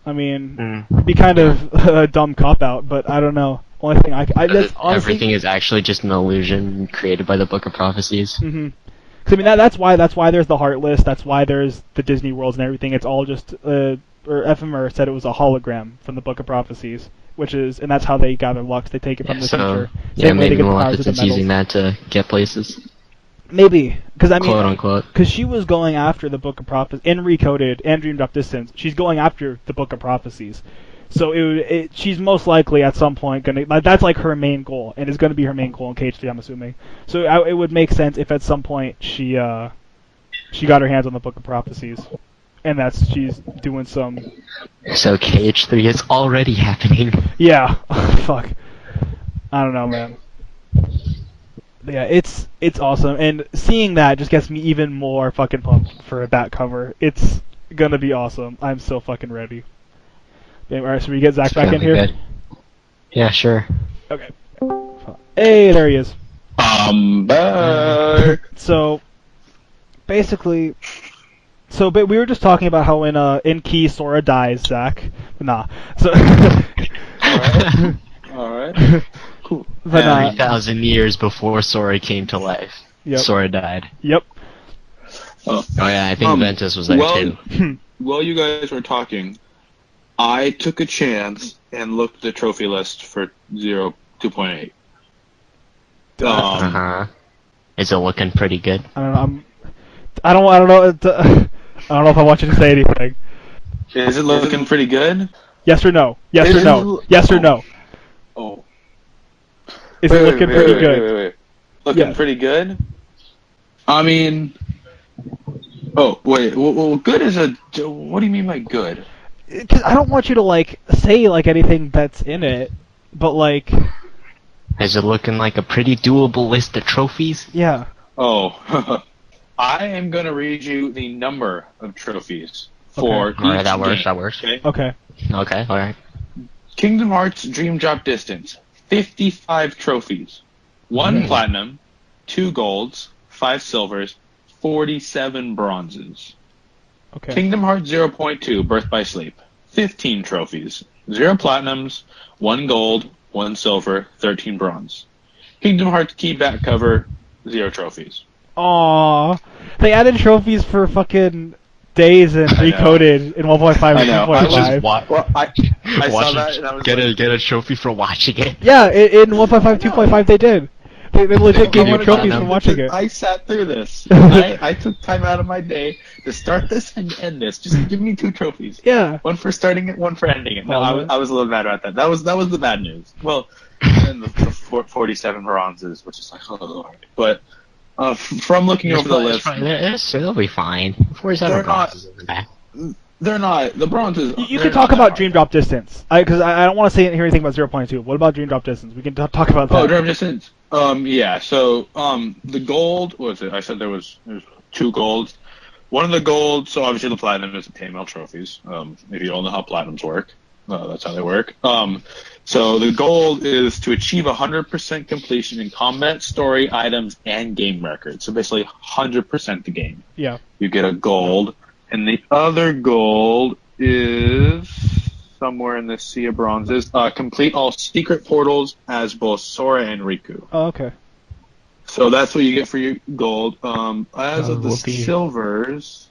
Speaker 1: I mean, it'd be kind of a dumb cop-out, but I don't know. Only thing that's honestly,
Speaker 2: everything is actually just an illusion created by the Book of Prophecies.
Speaker 1: Because I mean, that's why there's the Heartless. That's why there's the Disney worlds and everything. It's all just or Ephemera said it was a hologram from the Book of Prophecies, and that's how they gather Lux. They take it from the future.
Speaker 2: Maybe Maleficent's using that to get places.
Speaker 1: Maybe, because I mean,
Speaker 2: quote unquote,
Speaker 1: because she was going after the Book of Prophecies in Recoded and Dream Drop Distance. She's going after the Book of Prophecies, so she's most likely at some point that's like her main goal, and is going to be her main goal in KH3, I'm assuming. So it would make sense if at some point she got her hands on the Book of Prophecies, and she's doing some.
Speaker 2: So KH3 is already happening.
Speaker 1: Yeah, fuck. I don't know, man. Yeah, it's awesome, and seeing that just gets me even more fucking pumped for that cover. It's gonna be awesome. I'm so fucking ready. Okay, alright, so we get Zach back in here?
Speaker 2: Good. Yeah, sure.
Speaker 1: Okay. Hey, there he is.
Speaker 3: I'm back.
Speaker 1: So, basically, but we were just talking about how in Key Sora dies, Zach. Nah. So.
Speaker 3: Alright. Cool.
Speaker 1: But
Speaker 2: 3,000 years before Sora came to life, Sora died.
Speaker 1: Yep.
Speaker 3: Oh
Speaker 2: yeah, I think Ventus was there too.
Speaker 3: While you guys were talking, I took a chance and looked at the trophy list for 2.8.
Speaker 2: Is it looking pretty good?
Speaker 1: I don't know. I don't know. I don't know if I want you to say anything.
Speaker 3: Is it looking pretty good?
Speaker 1: Yes or no? Yes or no? Yes or no?
Speaker 3: Oh.
Speaker 1: Is it looking pretty good?
Speaker 3: Wait. Looking pretty good? I mean... Oh, wait. Well, good is a... What do you mean by good?
Speaker 1: Because I don't want you to, say, anything that's in it, but,
Speaker 2: Is it looking like a pretty doable list of trophies?
Speaker 1: Yeah.
Speaker 3: Oh, I am gonna read you the number of trophies for each
Speaker 2: Alright, that works,
Speaker 3: game,
Speaker 2: that works.
Speaker 3: Okay?
Speaker 1: Okay.
Speaker 2: Okay, alright.
Speaker 3: Kingdom Hearts Dream Drop Distance, 55 trophies, 1
Speaker 2: Hmm.
Speaker 3: platinum, 2 golds, 5 silvers, 47 bronzes.
Speaker 1: Okay.
Speaker 3: Kingdom Hearts 0.2 Birth by Sleep, 15 trophies, 0 platinums, 1 gold, 1 silver, 13 bronze. Kingdom Hearts Key Back Cover, 0 trophies.
Speaker 1: Aww. They added trophies for fucking days and
Speaker 3: I know.
Speaker 1: recoded in 1.5
Speaker 3: I
Speaker 1: and
Speaker 3: know.
Speaker 1: 2.5.
Speaker 3: Well, I saw
Speaker 2: Watch
Speaker 3: that
Speaker 2: it,
Speaker 3: and I was
Speaker 2: get
Speaker 3: like,
Speaker 2: a trophy for watching it.
Speaker 1: Yeah, in 1.5 2.5 they did. They legit gave you
Speaker 2: wanna
Speaker 1: trophies
Speaker 2: get
Speaker 1: for watching it.
Speaker 3: I sat through this. I took time out of my day to start this and end this. Just give me 2 trophies.
Speaker 1: Yeah.
Speaker 3: One for starting it, one for ending it. No,
Speaker 1: Oh,
Speaker 3: I was a little mad about that. That was the bad news. Well, and then the 47 bronzes, which is like, oh lord. But from looking over the list,
Speaker 2: It'll be fine. 47
Speaker 3: They're not-
Speaker 2: bronzes in the back.
Speaker 3: they're not the bronzes.
Speaker 1: You
Speaker 3: they're
Speaker 1: can talk
Speaker 3: not that
Speaker 1: about
Speaker 3: hard.
Speaker 1: Dream Drop Distance. Because I don't want to say hear anything about 0.2. What about Dream Drop Distance? We can talk about that.
Speaker 3: Oh, Dream Distance. Yeah. So, the gold what was it? I said there's 2 golds. One of the golds, so obviously the platinum is the Tail trophies. If you don't know how platinums work, that's how they work. So the gold is to achieve 100% completion in combat, story, items, and game records. So basically, 100% the game.
Speaker 1: Yeah.
Speaker 3: You get a gold, and the other gold is somewhere in the Sea of Bronzes. Complete all secret portals as both Sora and Riku.
Speaker 1: Oh, okay.
Speaker 3: So that's what you get for your gold. As of the
Speaker 2: whoopee.
Speaker 3: silvers,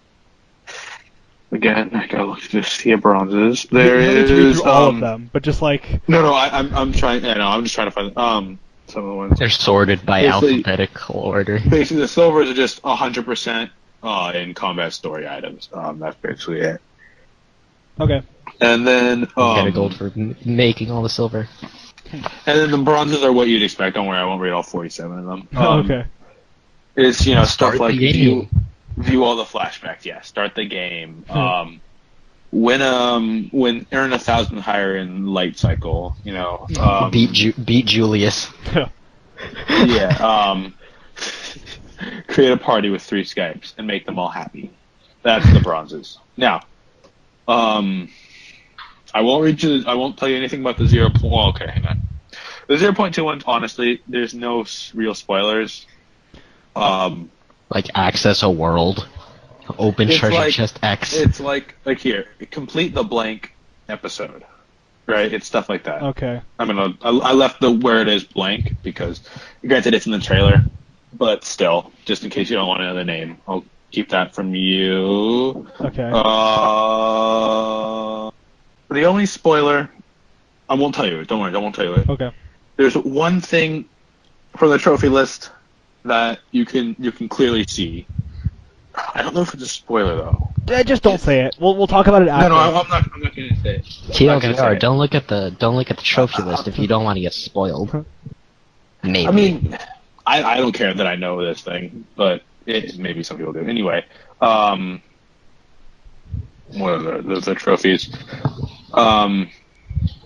Speaker 3: again, I gotta look at the Sea of Bronzes.
Speaker 1: You
Speaker 3: There
Speaker 1: don't need to read
Speaker 3: is
Speaker 1: through all of them, but just like
Speaker 3: no, I'm trying. Yeah, no, I'm just trying to find some of the ones.
Speaker 2: They're sorted by
Speaker 3: Basically-
Speaker 2: alphabetical order.
Speaker 3: Basically, the silvers are just 100% in combat story items. That's basically it.
Speaker 1: okay.
Speaker 3: And then
Speaker 2: Get a gold for making all the silver.
Speaker 3: and then the bronzes are what you'd expect. Don't worry, I won't read all 47 of them.
Speaker 1: Okay.
Speaker 3: It's
Speaker 2: Start
Speaker 3: stuff
Speaker 2: the
Speaker 3: like
Speaker 2: game.
Speaker 3: view all the flashbacks. Yeah, start the game. Win earn 1,000 higher in light cycle.
Speaker 2: Beat Julius.
Speaker 3: Yeah. Create a party with 3 Skypes and make them all happy. That's the bronzes. Now, I won't tell you anything about the 0. Well, okay, hang on. The 0.2 ones, honestly, there's no real spoilers.
Speaker 2: Like access a world. Open
Speaker 3: It's
Speaker 2: treasure
Speaker 3: like-
Speaker 2: chest X.
Speaker 3: It's like here, complete the blank episode, right? It's stuff like that.
Speaker 1: Okay.
Speaker 3: I left the where it is blank because, granted, it's in the trailer, but still, just in case you don't want to know the name, I'll keep that from you.
Speaker 1: Okay.
Speaker 3: The only spoiler, I won't tell you it. Don't worry, I won't tell you it.
Speaker 1: Okay.
Speaker 3: There's one thing from the trophy list that you can clearly see. I don't know if it's a spoiler though.
Speaker 1: Just don't say it. We'll talk about it after.
Speaker 3: No, I'm not going to say it. I'm not gonna say
Speaker 2: TLDR,
Speaker 3: it.
Speaker 2: don't look at the trophy list if you don't want to get spoiled. Maybe.
Speaker 3: I mean, I don't care that I know this thing, but maybe some people do. Anyway, what are the trophies?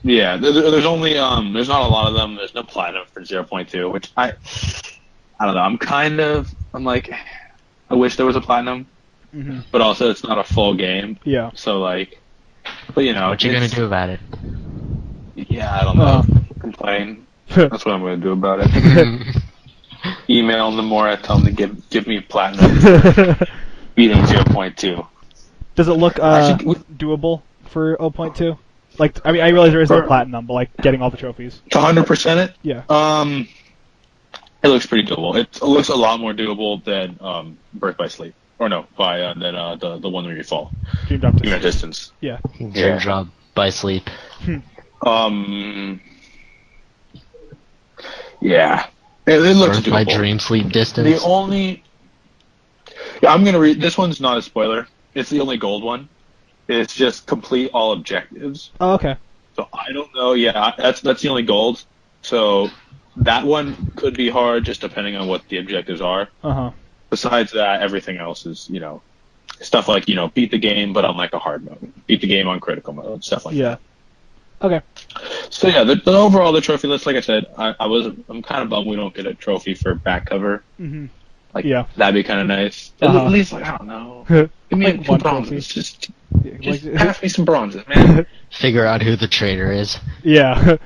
Speaker 3: Yeah, there's only there's not a lot of them. There's no platinum for 0.2, which I don't know. I'm like, I wish there was a platinum,
Speaker 1: Mhm.
Speaker 3: but also it's not a full game.
Speaker 1: Yeah.
Speaker 3: So like, but
Speaker 2: what you gonna do about it?
Speaker 3: Yeah, I don't know. Complain. That's what I'm gonna do about it. Email Nomura, tell them to give me platinum beating 0.2.
Speaker 1: Does it look
Speaker 3: Actually,
Speaker 1: doable for 0.2? Like, I mean, I realize there is no platinum, but like getting all the trophies.
Speaker 3: To 100% it?
Speaker 1: Yeah.
Speaker 3: It looks pretty doable. It looks a lot more doable than Birth by Sleep. Or no, than the one where you fall.
Speaker 1: Dream Drop
Speaker 3: Dream
Speaker 1: Distance.
Speaker 3: Distance.
Speaker 1: Yeah.
Speaker 2: Dream drop by sleep.
Speaker 3: Yeah. It looks
Speaker 2: Birth by
Speaker 3: doable.
Speaker 2: dream sleep distance.
Speaker 3: The only... Yeah, I'm going to read... This one's not a spoiler. It's the only gold one. It's just complete all objectives.
Speaker 1: Oh, okay.
Speaker 3: So I don't know. Yeah, that's the only gold. So that one could be hard, just depending on what the objectives are.
Speaker 1: Uh-huh.
Speaker 3: Besides that, everything else is stuff like beat the game, but on like a hard mode. Beat the game on critical mode. Stuff like
Speaker 1: Yeah. Okay.
Speaker 3: that. So yeah, the overall the trophy list, like I said, I'm kind of bummed we don't get a trophy for back cover.
Speaker 1: Mm-hmm.
Speaker 3: Like
Speaker 1: Yeah.
Speaker 3: that'd be kind of nice.
Speaker 1: Uh-huh.
Speaker 3: At least like I don't know, give me
Speaker 1: Like
Speaker 3: two
Speaker 1: one
Speaker 3: bronzes.
Speaker 1: trophy.
Speaker 3: Just pass me some bronzes, man.
Speaker 2: Figure out who the traitor is.
Speaker 1: Yeah.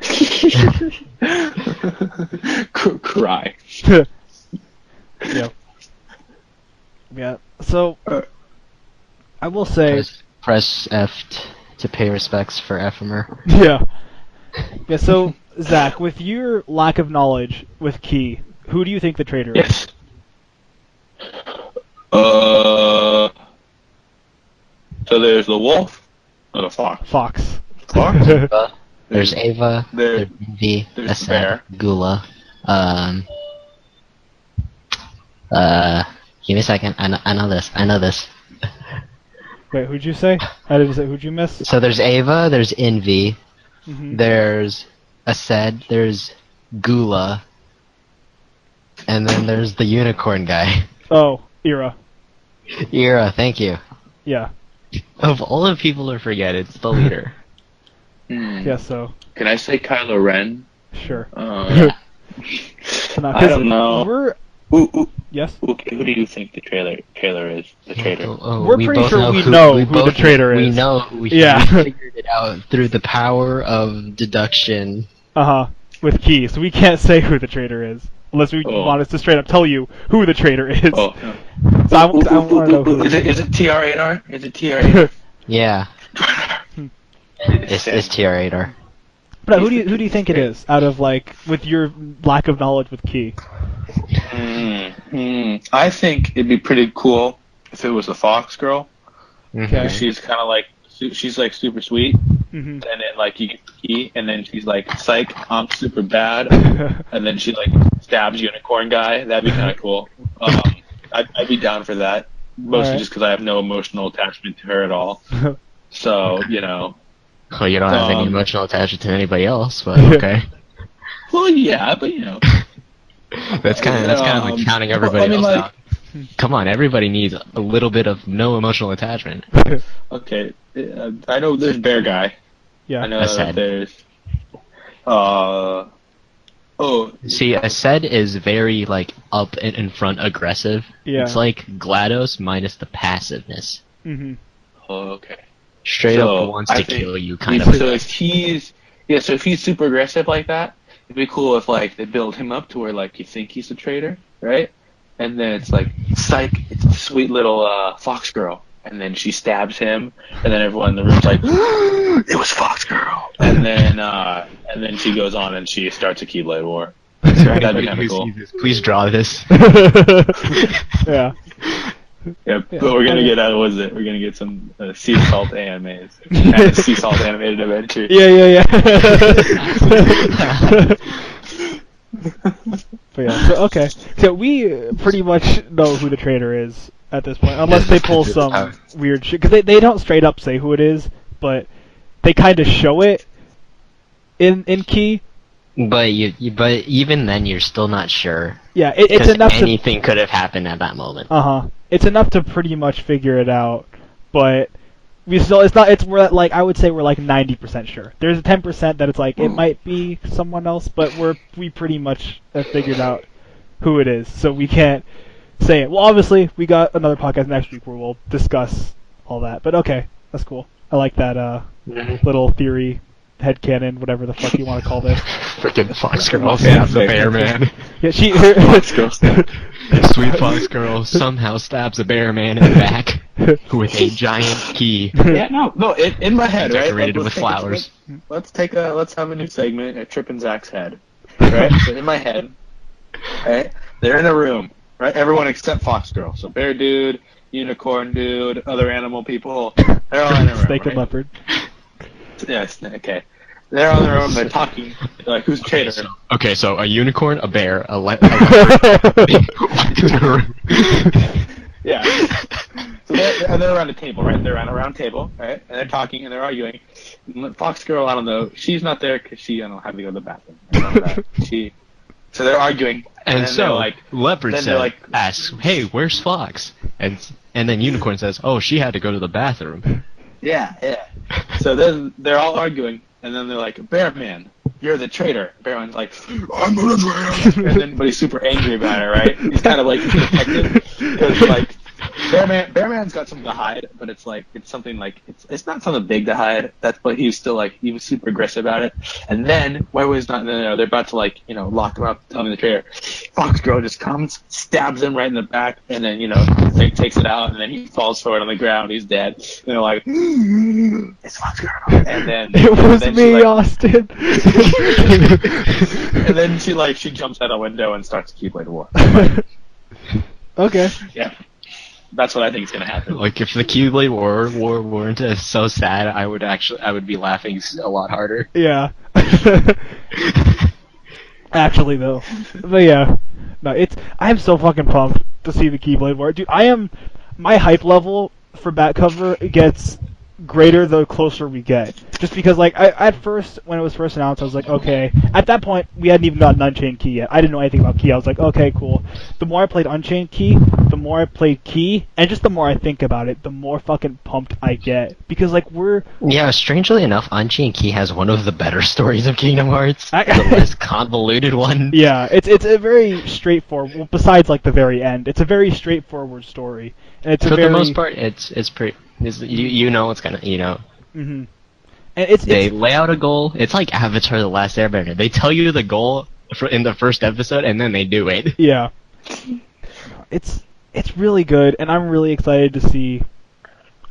Speaker 3: Cry.
Speaker 1: Yeah. Yeah. So I will say.
Speaker 2: Press F to pay respects for Ephemer.
Speaker 1: Yeah. Yeah. So Zach, with your lack of knowledge with Key, who do you think the traitor is?
Speaker 3: Yes. So there's the wolf or the fox.
Speaker 1: Fox.
Speaker 3: Fox.
Speaker 2: There's Ava.
Speaker 3: There's
Speaker 2: Envy.
Speaker 3: there's
Speaker 2: Asad,
Speaker 3: Bear.
Speaker 2: Gula. Give me a second. I know this.
Speaker 1: Wait, who'd you say? I didn't say. Who'd you miss?
Speaker 2: So there's Ava. There's Envy.
Speaker 1: Mm-hmm.
Speaker 2: There's Asad. There's Gula. And then there's the unicorn guy.
Speaker 1: Oh, Ira.
Speaker 2: Ira, thank you.
Speaker 1: Yeah.
Speaker 2: Of all the people to forget, it's the leader.
Speaker 1: Yeah. So.
Speaker 3: Can I say Kylo Ren?
Speaker 1: Sure.
Speaker 3: I don't know.
Speaker 1: Yes.
Speaker 3: Who do you think the trailer is? The traitor.
Speaker 1: We're
Speaker 2: we
Speaker 1: pretty
Speaker 2: both
Speaker 1: sure we
Speaker 2: who
Speaker 1: know
Speaker 2: we
Speaker 1: who
Speaker 2: both
Speaker 1: the traitor
Speaker 2: We
Speaker 1: is.
Speaker 2: know. We figured it out through the power of deduction.
Speaker 1: With Key, so we can't say who the traitor is unless we want us to straight up tell you who the traitor is.
Speaker 3: Oh.
Speaker 1: So I want to know who.
Speaker 3: Is it TR8R? Is it TR8R?
Speaker 2: Yeah. It's TR8R.
Speaker 1: But who do you think it is? Out of like, with your lack of knowledge with Key.
Speaker 3: I think it'd be pretty cool if it was the Fox girl.
Speaker 1: Okay.
Speaker 3: She's kind of like she's like super sweet,
Speaker 1: Mm-hmm.
Speaker 3: and then like you get the key, and then she's like, "Psych, I'm super bad," and then she like stabs unicorn guy. That'd be kind of cool. I'd be down for that, mostly
Speaker 1: Alright.
Speaker 3: just because I have no emotional attachment to her at all. So you know.
Speaker 2: Well, you don't have any emotional attachment to anybody else, but okay.
Speaker 3: Well, yeah, but you know.
Speaker 2: That's kind of like counting everybody else out. Come on, everybody needs a little bit of no emotional attachment.
Speaker 3: Okay, I know there's Bear Guy.
Speaker 1: Yeah.
Speaker 3: I know
Speaker 2: Asad.
Speaker 3: that there's.
Speaker 2: See, Ased is very like up and in front aggressive.
Speaker 1: Yeah.
Speaker 2: It's like GLaDOS minus the passiveness.
Speaker 1: Mm-hmm.
Speaker 3: Oh, okay.
Speaker 2: Straight
Speaker 3: So,
Speaker 2: up wants
Speaker 3: I
Speaker 2: to
Speaker 3: think
Speaker 2: kill you, kind of.
Speaker 3: So if he's super aggressive like that, it'd be cool if like they build him up to where like you think he's a traitor, right? And then it's like, psych, it's a sweet little Fox girl, and then she stabs him, and then everyone in the room's like, it was Fox girl, and then she goes on and she starts a Keyblade war. That'd be kind of cool.
Speaker 2: Please draw this.
Speaker 1: Yeah.
Speaker 3: Yep, but we're gonna get what is it? We're gonna get some sea salt animes and a sea salt animated adventure.
Speaker 1: Yeah. But yeah, so okay. So we pretty much know who the traitor is at this point, unless they pull some weird shit. Because they don't straight up say who it is, but they kind of show it in Key.
Speaker 2: But even then, you're still not sure.
Speaker 1: Yeah, it's enough
Speaker 2: anything could have happened at that moment.
Speaker 1: It's enough to pretty much figure it out, but we're at like, I would say we're like 90% sure. There's a 10% that it's like it might be someone else, but we pretty much have figured out who it is, so we can't say it. Well, obviously we got another podcast next week where we'll discuss all that. But okay, that's cool. I like that little theory, headcanon, whatever the fuck you want to call this.
Speaker 2: Freaking Fox Girl stabs the bear man.
Speaker 1: Yeah,
Speaker 3: Fox girl.
Speaker 2: Sweet Fox Girl somehow stabs a bear man in the back with a giant key.
Speaker 3: Yeah, no. In my head, right?
Speaker 2: Decorated with flowers.
Speaker 3: Let's have a new segment at Trip and Zach's head, right? So in my head, right? They're in a room, right? Everyone except Fox Girl. So Bear Dude, Unicorn Dude, other animal people. They're all in a room.
Speaker 1: Snake and leopard.
Speaker 3: Yes. Okay. They're on their own. They're talking. They're like, who's the traitor?
Speaker 2: Okay, so a unicorn, a bear, a leopard.
Speaker 3: Yeah. So they're around a table, right? They're around a round table, right? And they're talking and they're arguing. Fox Girl, I don't know. She's not there because she, I don't know, had to go to the bathroom. So they're arguing.
Speaker 2: And so,
Speaker 3: like,
Speaker 2: Leopard asks, hey, where's Fox? And then Unicorn says, oh, she had to go to the bathroom.
Speaker 3: Yeah. So then they're all arguing, and then they're like, Bear Man, you're the traitor. Bearman's like, I'm the traitor. And then, but he's super angry about it, right? He's kind of like protective because like Bearman's got something to hide, but it's something like it's not something big to hide. But he's still like he was super aggressive about it. And then Whitewood's not. No, they're about to lock him up, tell him the traitor. Fox Girl just comes, stabs him right in the back, and then takes it out, and then he falls forward on the ground. He's dead. And they're like, it's Fox Girl. And then
Speaker 1: it was me, Austin.
Speaker 3: And then she jumps out a window and starts the Keyblade War.
Speaker 1: Okay.
Speaker 3: Yeah. That's what I think is gonna happen.
Speaker 2: Like if the Keyblade War weren't so sad, I would be laughing a lot harder.
Speaker 1: Yeah. Actually, though, but yeah, no, I'm so fucking pumped to see the Keyblade War, dude. My hype level for back cover gets greater the closer we get. Just because, like, at first, when it was first announced, I was like, okay. At that point, we hadn't even gotten Unchained Key yet. I didn't know anything about Key. I was like, okay, cool. The more I played Unchained Key, the more I played Key, and just the more I think about it, the more fucking pumped I get. Because, like,
Speaker 2: Yeah, strangely enough, Unchained Key has one of the better stories of Kingdom Hearts. The less convoluted one.
Speaker 1: Yeah, it's a very straightforward, well, besides, like, the very end, it's a very straightforward story. And it's
Speaker 2: For the most part, it's pretty... You know what's gonna,
Speaker 1: Mm-hmm. And
Speaker 2: they lay out a goal. It's like Avatar: The Last Airbender. They tell you the goal in the first episode, and then they do it.
Speaker 1: Yeah. It's really good, and I'm really excited to see.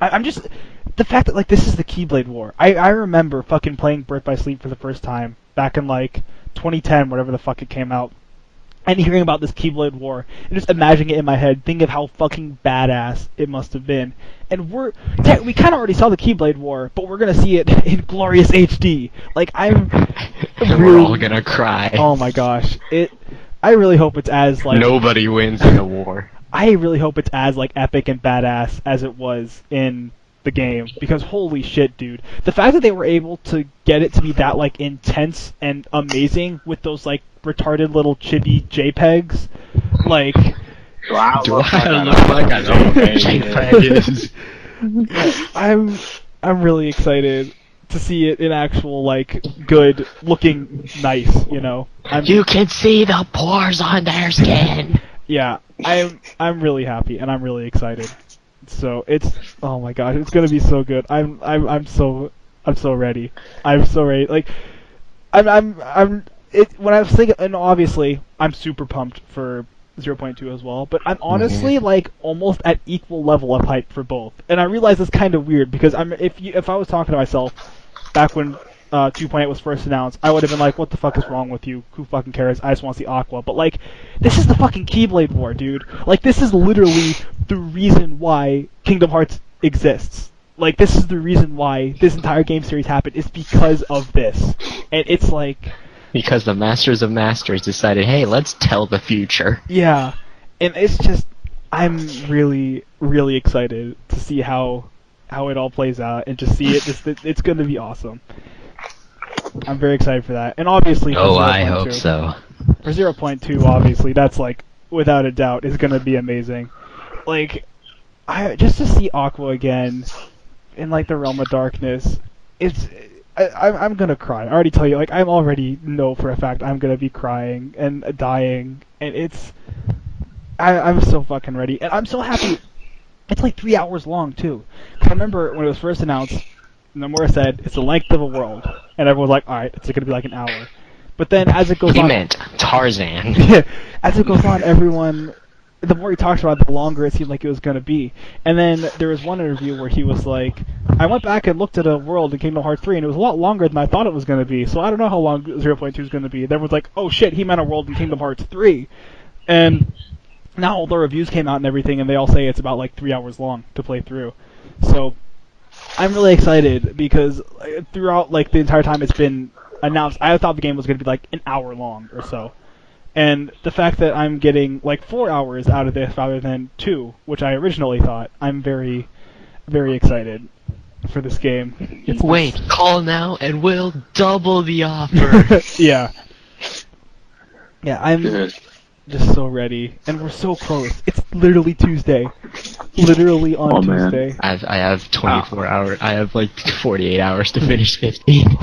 Speaker 1: I'm just the fact that like this is the Keyblade War. I remember fucking playing Birth by Sleep for the first time back in like 2010, whatever the fuck it came out. And hearing about this Keyblade War, and just imagining it in my head, thinking of how fucking badass it must have been. And we kind of already saw the Keyblade War, but we're gonna see it in glorious HD. Like
Speaker 2: we're all gonna cry.
Speaker 1: Oh my gosh, I really hope it's as like
Speaker 2: nobody wins in a war.
Speaker 1: I really hope it's as like epic and badass as it was in the game, because holy shit, dude, the fact that they were able to get it to be that like intense and amazing with those like retarded little chibi JPEGs, like
Speaker 3: wow,
Speaker 2: do I look like I know what JPEG is?
Speaker 1: I'm really excited to see it in actual like good looking nice,
Speaker 2: you can see the pores on their skin.
Speaker 1: Yeah, I'm really happy and I'm really excited. So oh my gosh, it's gonna be so good. I'm so ready. I'm so ready. Like when I was thinking, and obviously I'm super pumped for 0.2 as well, but I'm honestly like almost at equal level of hype for both. And I realize it's kind of weird because if I was talking to myself back when 2.8 was first announced, I would have been like, what the fuck is wrong with you? Who fucking cares? I just want to see Aqua. But like, this is the fucking Keyblade War, dude. Like, this is literally the reason why Kingdom Hearts exists. Like, this is the reason why this entire game series happened. It's because of this. And it's like...
Speaker 2: Because the Masters of Masters decided, hey, let's tell the future.
Speaker 1: Yeah. And it's just... I'm really, really excited to see how it all plays out and just see it. It's going to be awesome. I'm very excited for that. And obviously for 0.2.
Speaker 2: I hope so.
Speaker 1: For 0.2, obviously, that's like, without a doubt, is going to be amazing. Like, just to see Aqua again in like the Realm of Darkness, I'm going to cry. I already tell you, like, I already know for a fact I'm going to be crying and dying. And I'm so fucking ready. And I'm so happy. It's like 3 hours long, too. 'Cause I remember when it was first announced, Nomura said, it's the length of a world. And everyone was like, alright, it's going to be like an hour. But then as it goes on...
Speaker 2: He meant Tarzan.
Speaker 1: As it goes on, the more he talks about it, the longer it seemed like it was going to be. And then there was one interview where he was like, I went back and looked at a world in Kingdom Hearts 3, and it was a lot longer than I thought it was going to be. So I don't know how long 0.2 is going to be. And everyone's like, oh shit, he meant a world in Kingdom Hearts 3. And now all the reviews came out and everything, and they all say it's about like 3 hours long to play through. So... I'm really excited because throughout like the entire time it's been announced, I thought the game was going to be like an hour long or so. And the fact that I'm getting like 4 hours out of this rather than 2, which I originally thought, I'm very, very excited for this game.
Speaker 2: Wait, call now and we'll double the offer.
Speaker 1: Yeah. Yeah, I'm just so ready. And we're so close. It's literally Tuesday. Literally on Tuesday.
Speaker 2: I have 24 hours. I have like 48 hours to finish 15.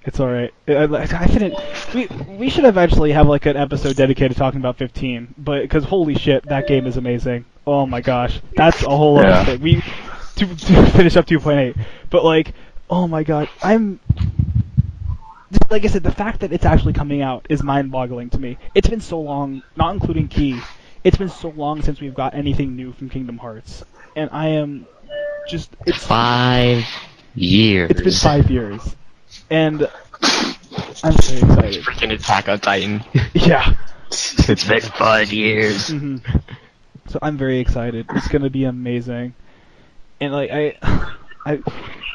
Speaker 1: It's all right. I couldn't. We should eventually have like an episode dedicated to talking about 15, but because holy shit, that game is amazing. Oh my gosh, that's a whole other thing. To finish up 2.8, but like, oh my god, like I said, the fact that it's actually coming out is mind-boggling to me. It's been so long, not including Key. It's been so long since we've got anything new from Kingdom Hearts, and I am just. It's
Speaker 2: 5 years.
Speaker 1: It's been 5 years. And I'm very excited.
Speaker 2: Freaking Attack on Titan.
Speaker 1: Yeah.
Speaker 2: It's been 5 years.
Speaker 1: Mm-hmm. So I'm very excited. It's gonna be amazing. And like I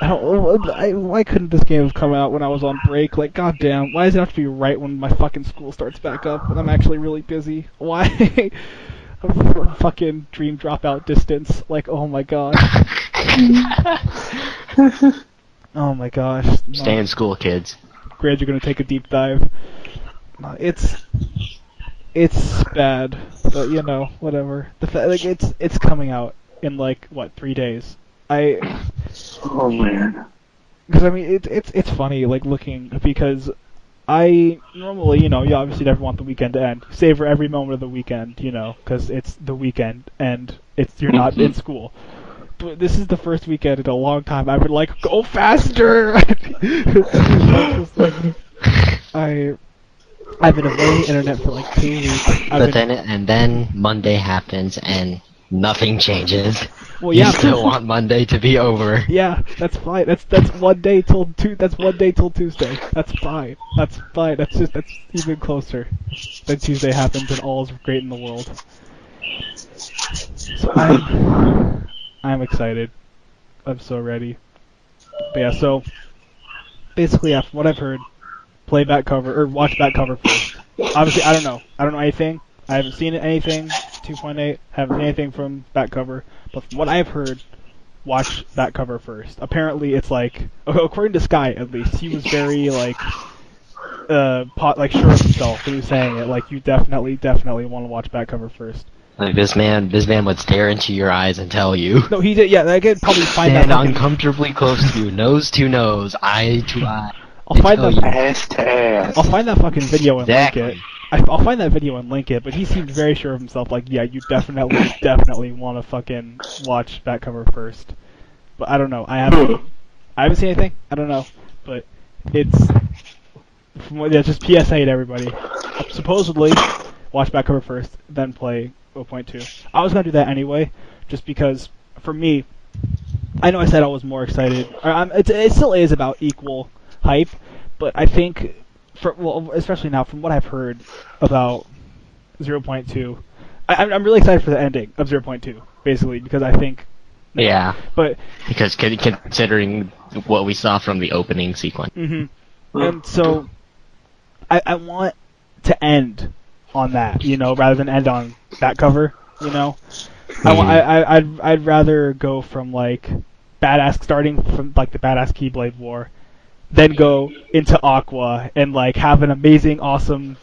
Speaker 1: don't. Why couldn't this game have come out when I was on break? Like, goddamn, why does it have to be right when my fucking school starts back up and I'm actually really busy? Why? Fucking dream dropout distance. Like, oh my god. Oh my gosh. No.
Speaker 2: Stay in school, kids.
Speaker 1: Glad you're gonna take a deep dive. It's bad, but you know, whatever. Like it's coming out in like what 3 days.
Speaker 3: Oh man.
Speaker 1: Because I mean it's funny like looking because I normally you obviously never want the weekend to end. Savor every moment of the weekend, because it's the weekend and you're not in school. But this is the first weekend in a long time. I would like go faster. I've been avoiding the internet for like 2 weeks.
Speaker 2: Then Monday happens and nothing changes.
Speaker 1: Well, yeah,
Speaker 2: you still want Monday to be over.
Speaker 1: Yeah, that's fine. That's 1 day till That's 1 day till Tuesday. That's fine. That's fine. That's even closer. Then Tuesday happens and all is great in the world. So I'm excited. I'm so ready. But yeah, so basically, yeah, from what I've heard, watch back cover first. Obviously, I don't know. I don't know anything. I haven't seen anything. 2.8. Haven't seen anything from back cover. But from what I've heard, watch back cover first. Apparently, it's like, according to Sky at least, he was very like sure of himself when he was saying it. Like, you definitely want to watch back cover first.
Speaker 2: Like this man would stare into your eyes and tell you.
Speaker 1: No, he did. Yeah, I could probably find
Speaker 2: Stand
Speaker 1: that.
Speaker 2: uncomfortably close to you, nose to nose, eye to eye.
Speaker 1: I'll find that.
Speaker 3: Ass to ass.
Speaker 1: I'll find that fucking video and
Speaker 2: Exactly.
Speaker 1: link it. I'll find that video and link it. But he seemed very sure of himself. Like, yeah, you definitely want to fucking watch back cover first. But I don't know. I haven't seen anything. I don't know. But it's just PSA to everybody. Supposedly, watch back cover first, then play 0.2. I was gonna do that anyway, just because for me, I know I said I was more excited. It still is about equal hype, but I think especially now from what I've heard about 0.2, I'm really excited for the ending of 0.2, basically because I think.
Speaker 2: Yeah.
Speaker 1: But
Speaker 2: because considering what we saw from the opening sequence.
Speaker 1: Mm-hmm. And so I want to end on that, rather than end on that cover, I'd rather go from like starting from like the badass Keyblade War, then go into Aqua and like have an amazing, awesome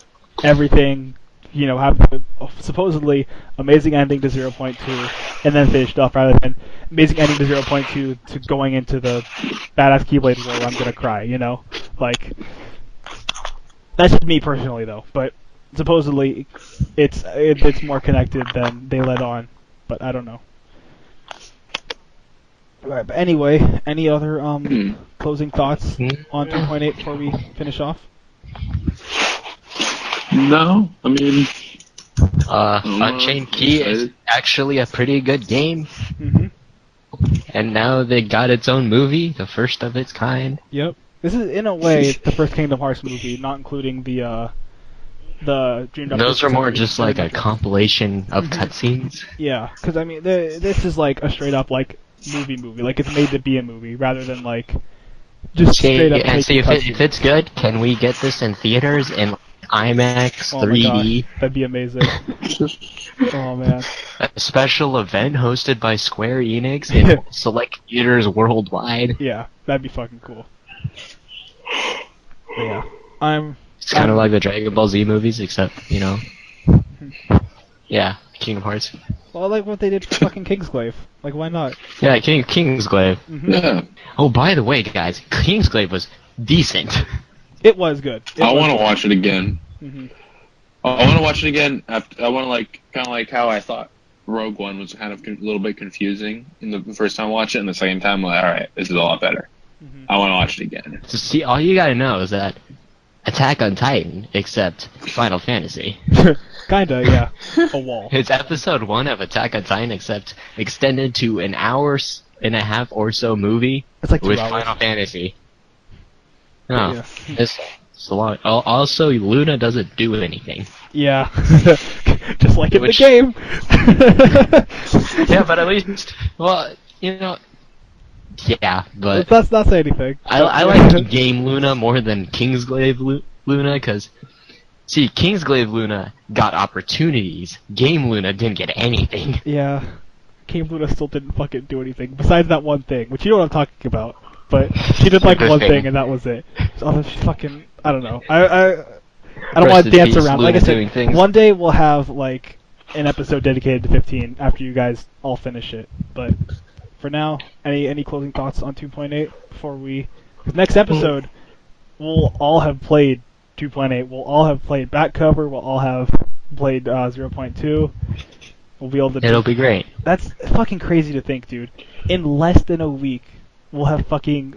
Speaker 1: everything, have a supposedly amazing ending to 0.2, and then finished off rather than amazing ending to 0.2 to going into the badass Keyblade War where I'm gonna cry, like that's just me personally though, but. Supposedly, it's more connected than they let on, but I don't know. Alright, but anyway, any other closing thoughts on 2.8 before we finish off?
Speaker 3: No, I mean,
Speaker 2: Unchained Key is actually a pretty good game.
Speaker 1: Mm-hmm.
Speaker 2: And now they got its own movie, the first of its kind.
Speaker 1: Yep. This is in a way the first Kingdom Hearts movie, not including the Dream Drop.
Speaker 2: Those are more just like a compilation of cutscenes.
Speaker 1: Yeah, because I mean, this is like a straight up like movie, like it's made to be a movie rather than like just straight up.
Speaker 2: And see if it's good. Can we get this in theaters in IMAX 3D?
Speaker 1: That'd be amazing. Oh man!
Speaker 2: A special event hosted by Square Enix in select theaters worldwide.
Speaker 1: Yeah, that'd be fucking cool. But yeah,
Speaker 2: It's kind of like the Dragon Ball Z movies, except, yeah, Kingdom Hearts.
Speaker 1: Well, I like what they did for fucking Kingsglaive. Like, why not?
Speaker 2: Yeah, Kingsglaive.
Speaker 1: Mm-hmm.
Speaker 3: yeah.
Speaker 2: Oh, by the way, guys, Kingsglaive was decent.
Speaker 1: It was good.
Speaker 3: I want to watch it again.
Speaker 1: Hmm.
Speaker 3: I want to watch it again. I want to kind of like how I thought Rogue One was kind of a little bit confusing in the first time I watched it, and the second time, I'm like, all right, this is a lot better.
Speaker 1: Hmm.
Speaker 3: I want to watch it again.
Speaker 2: So see, all you gotta know is that Attack on Titan, except Final Fantasy.
Speaker 1: Kinda, yeah. A wall.
Speaker 2: It's episode 1 of Attack on Titan, except extended to an hour and a half or so movie
Speaker 1: It's like 2
Speaker 2: with
Speaker 1: hours.
Speaker 2: Final Fantasy. No,
Speaker 1: Yeah.
Speaker 2: it's a lot. Also, Luna doesn't do anything.
Speaker 1: Yeah. Just like in
Speaker 2: Which-
Speaker 1: the game.
Speaker 2: Yeah, but at least, well, yeah, but
Speaker 1: That's not saying anything.
Speaker 2: I like Game Luna more than Kingsglaive Luna, because, see, Kingsglaive Luna got opportunities. Game Luna didn't get anything.
Speaker 1: Yeah. Game Luna still didn't fucking do anything, besides that one thing, which you know what I'm talking about. But she did like
Speaker 2: Good
Speaker 1: one
Speaker 2: thing.
Speaker 1: thing, and that was it. So she fucking, I don't know. I don't
Speaker 2: Rest
Speaker 1: want
Speaker 2: in
Speaker 1: to dance
Speaker 2: peace,
Speaker 1: around.
Speaker 2: Luna
Speaker 1: Like I
Speaker 2: doing
Speaker 1: said,
Speaker 2: things.
Speaker 1: one day we'll have like an episode dedicated to 15 after you guys all finish it. But for now, any closing thoughts on 2.8 before we? Because next episode, we'll all have played 2.8. We'll all have played back cover. We'll all have played 0.2. We'll be able to.
Speaker 2: It'll be great.
Speaker 1: That's fucking crazy to think, dude. In less than a week, we'll have fucking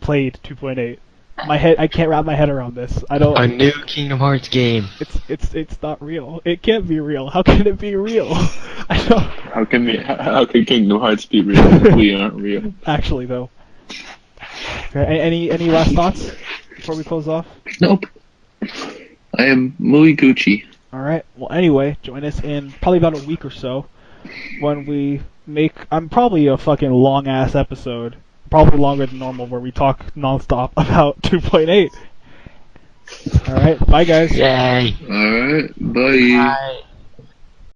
Speaker 1: played 2.8. My head, I can't wrap my head around this. I don't.
Speaker 2: A new Kingdom Hearts game.
Speaker 1: It's not real. It can't be real. How can it be real? I don't.
Speaker 3: How can Kingdom Hearts be real if we aren't real?
Speaker 1: Actually, though. Okay, any last thoughts before we close off?
Speaker 3: Nope. I am muy Gucci.
Speaker 1: All right. Well, anyway, join us in probably about a week or so when we make. I'm probably a fucking long ass episode, probably longer than normal, where we talk nonstop about 2.8. All right. Bye, guys.
Speaker 2: Yay.
Speaker 3: Alright, bye.
Speaker 2: Bye.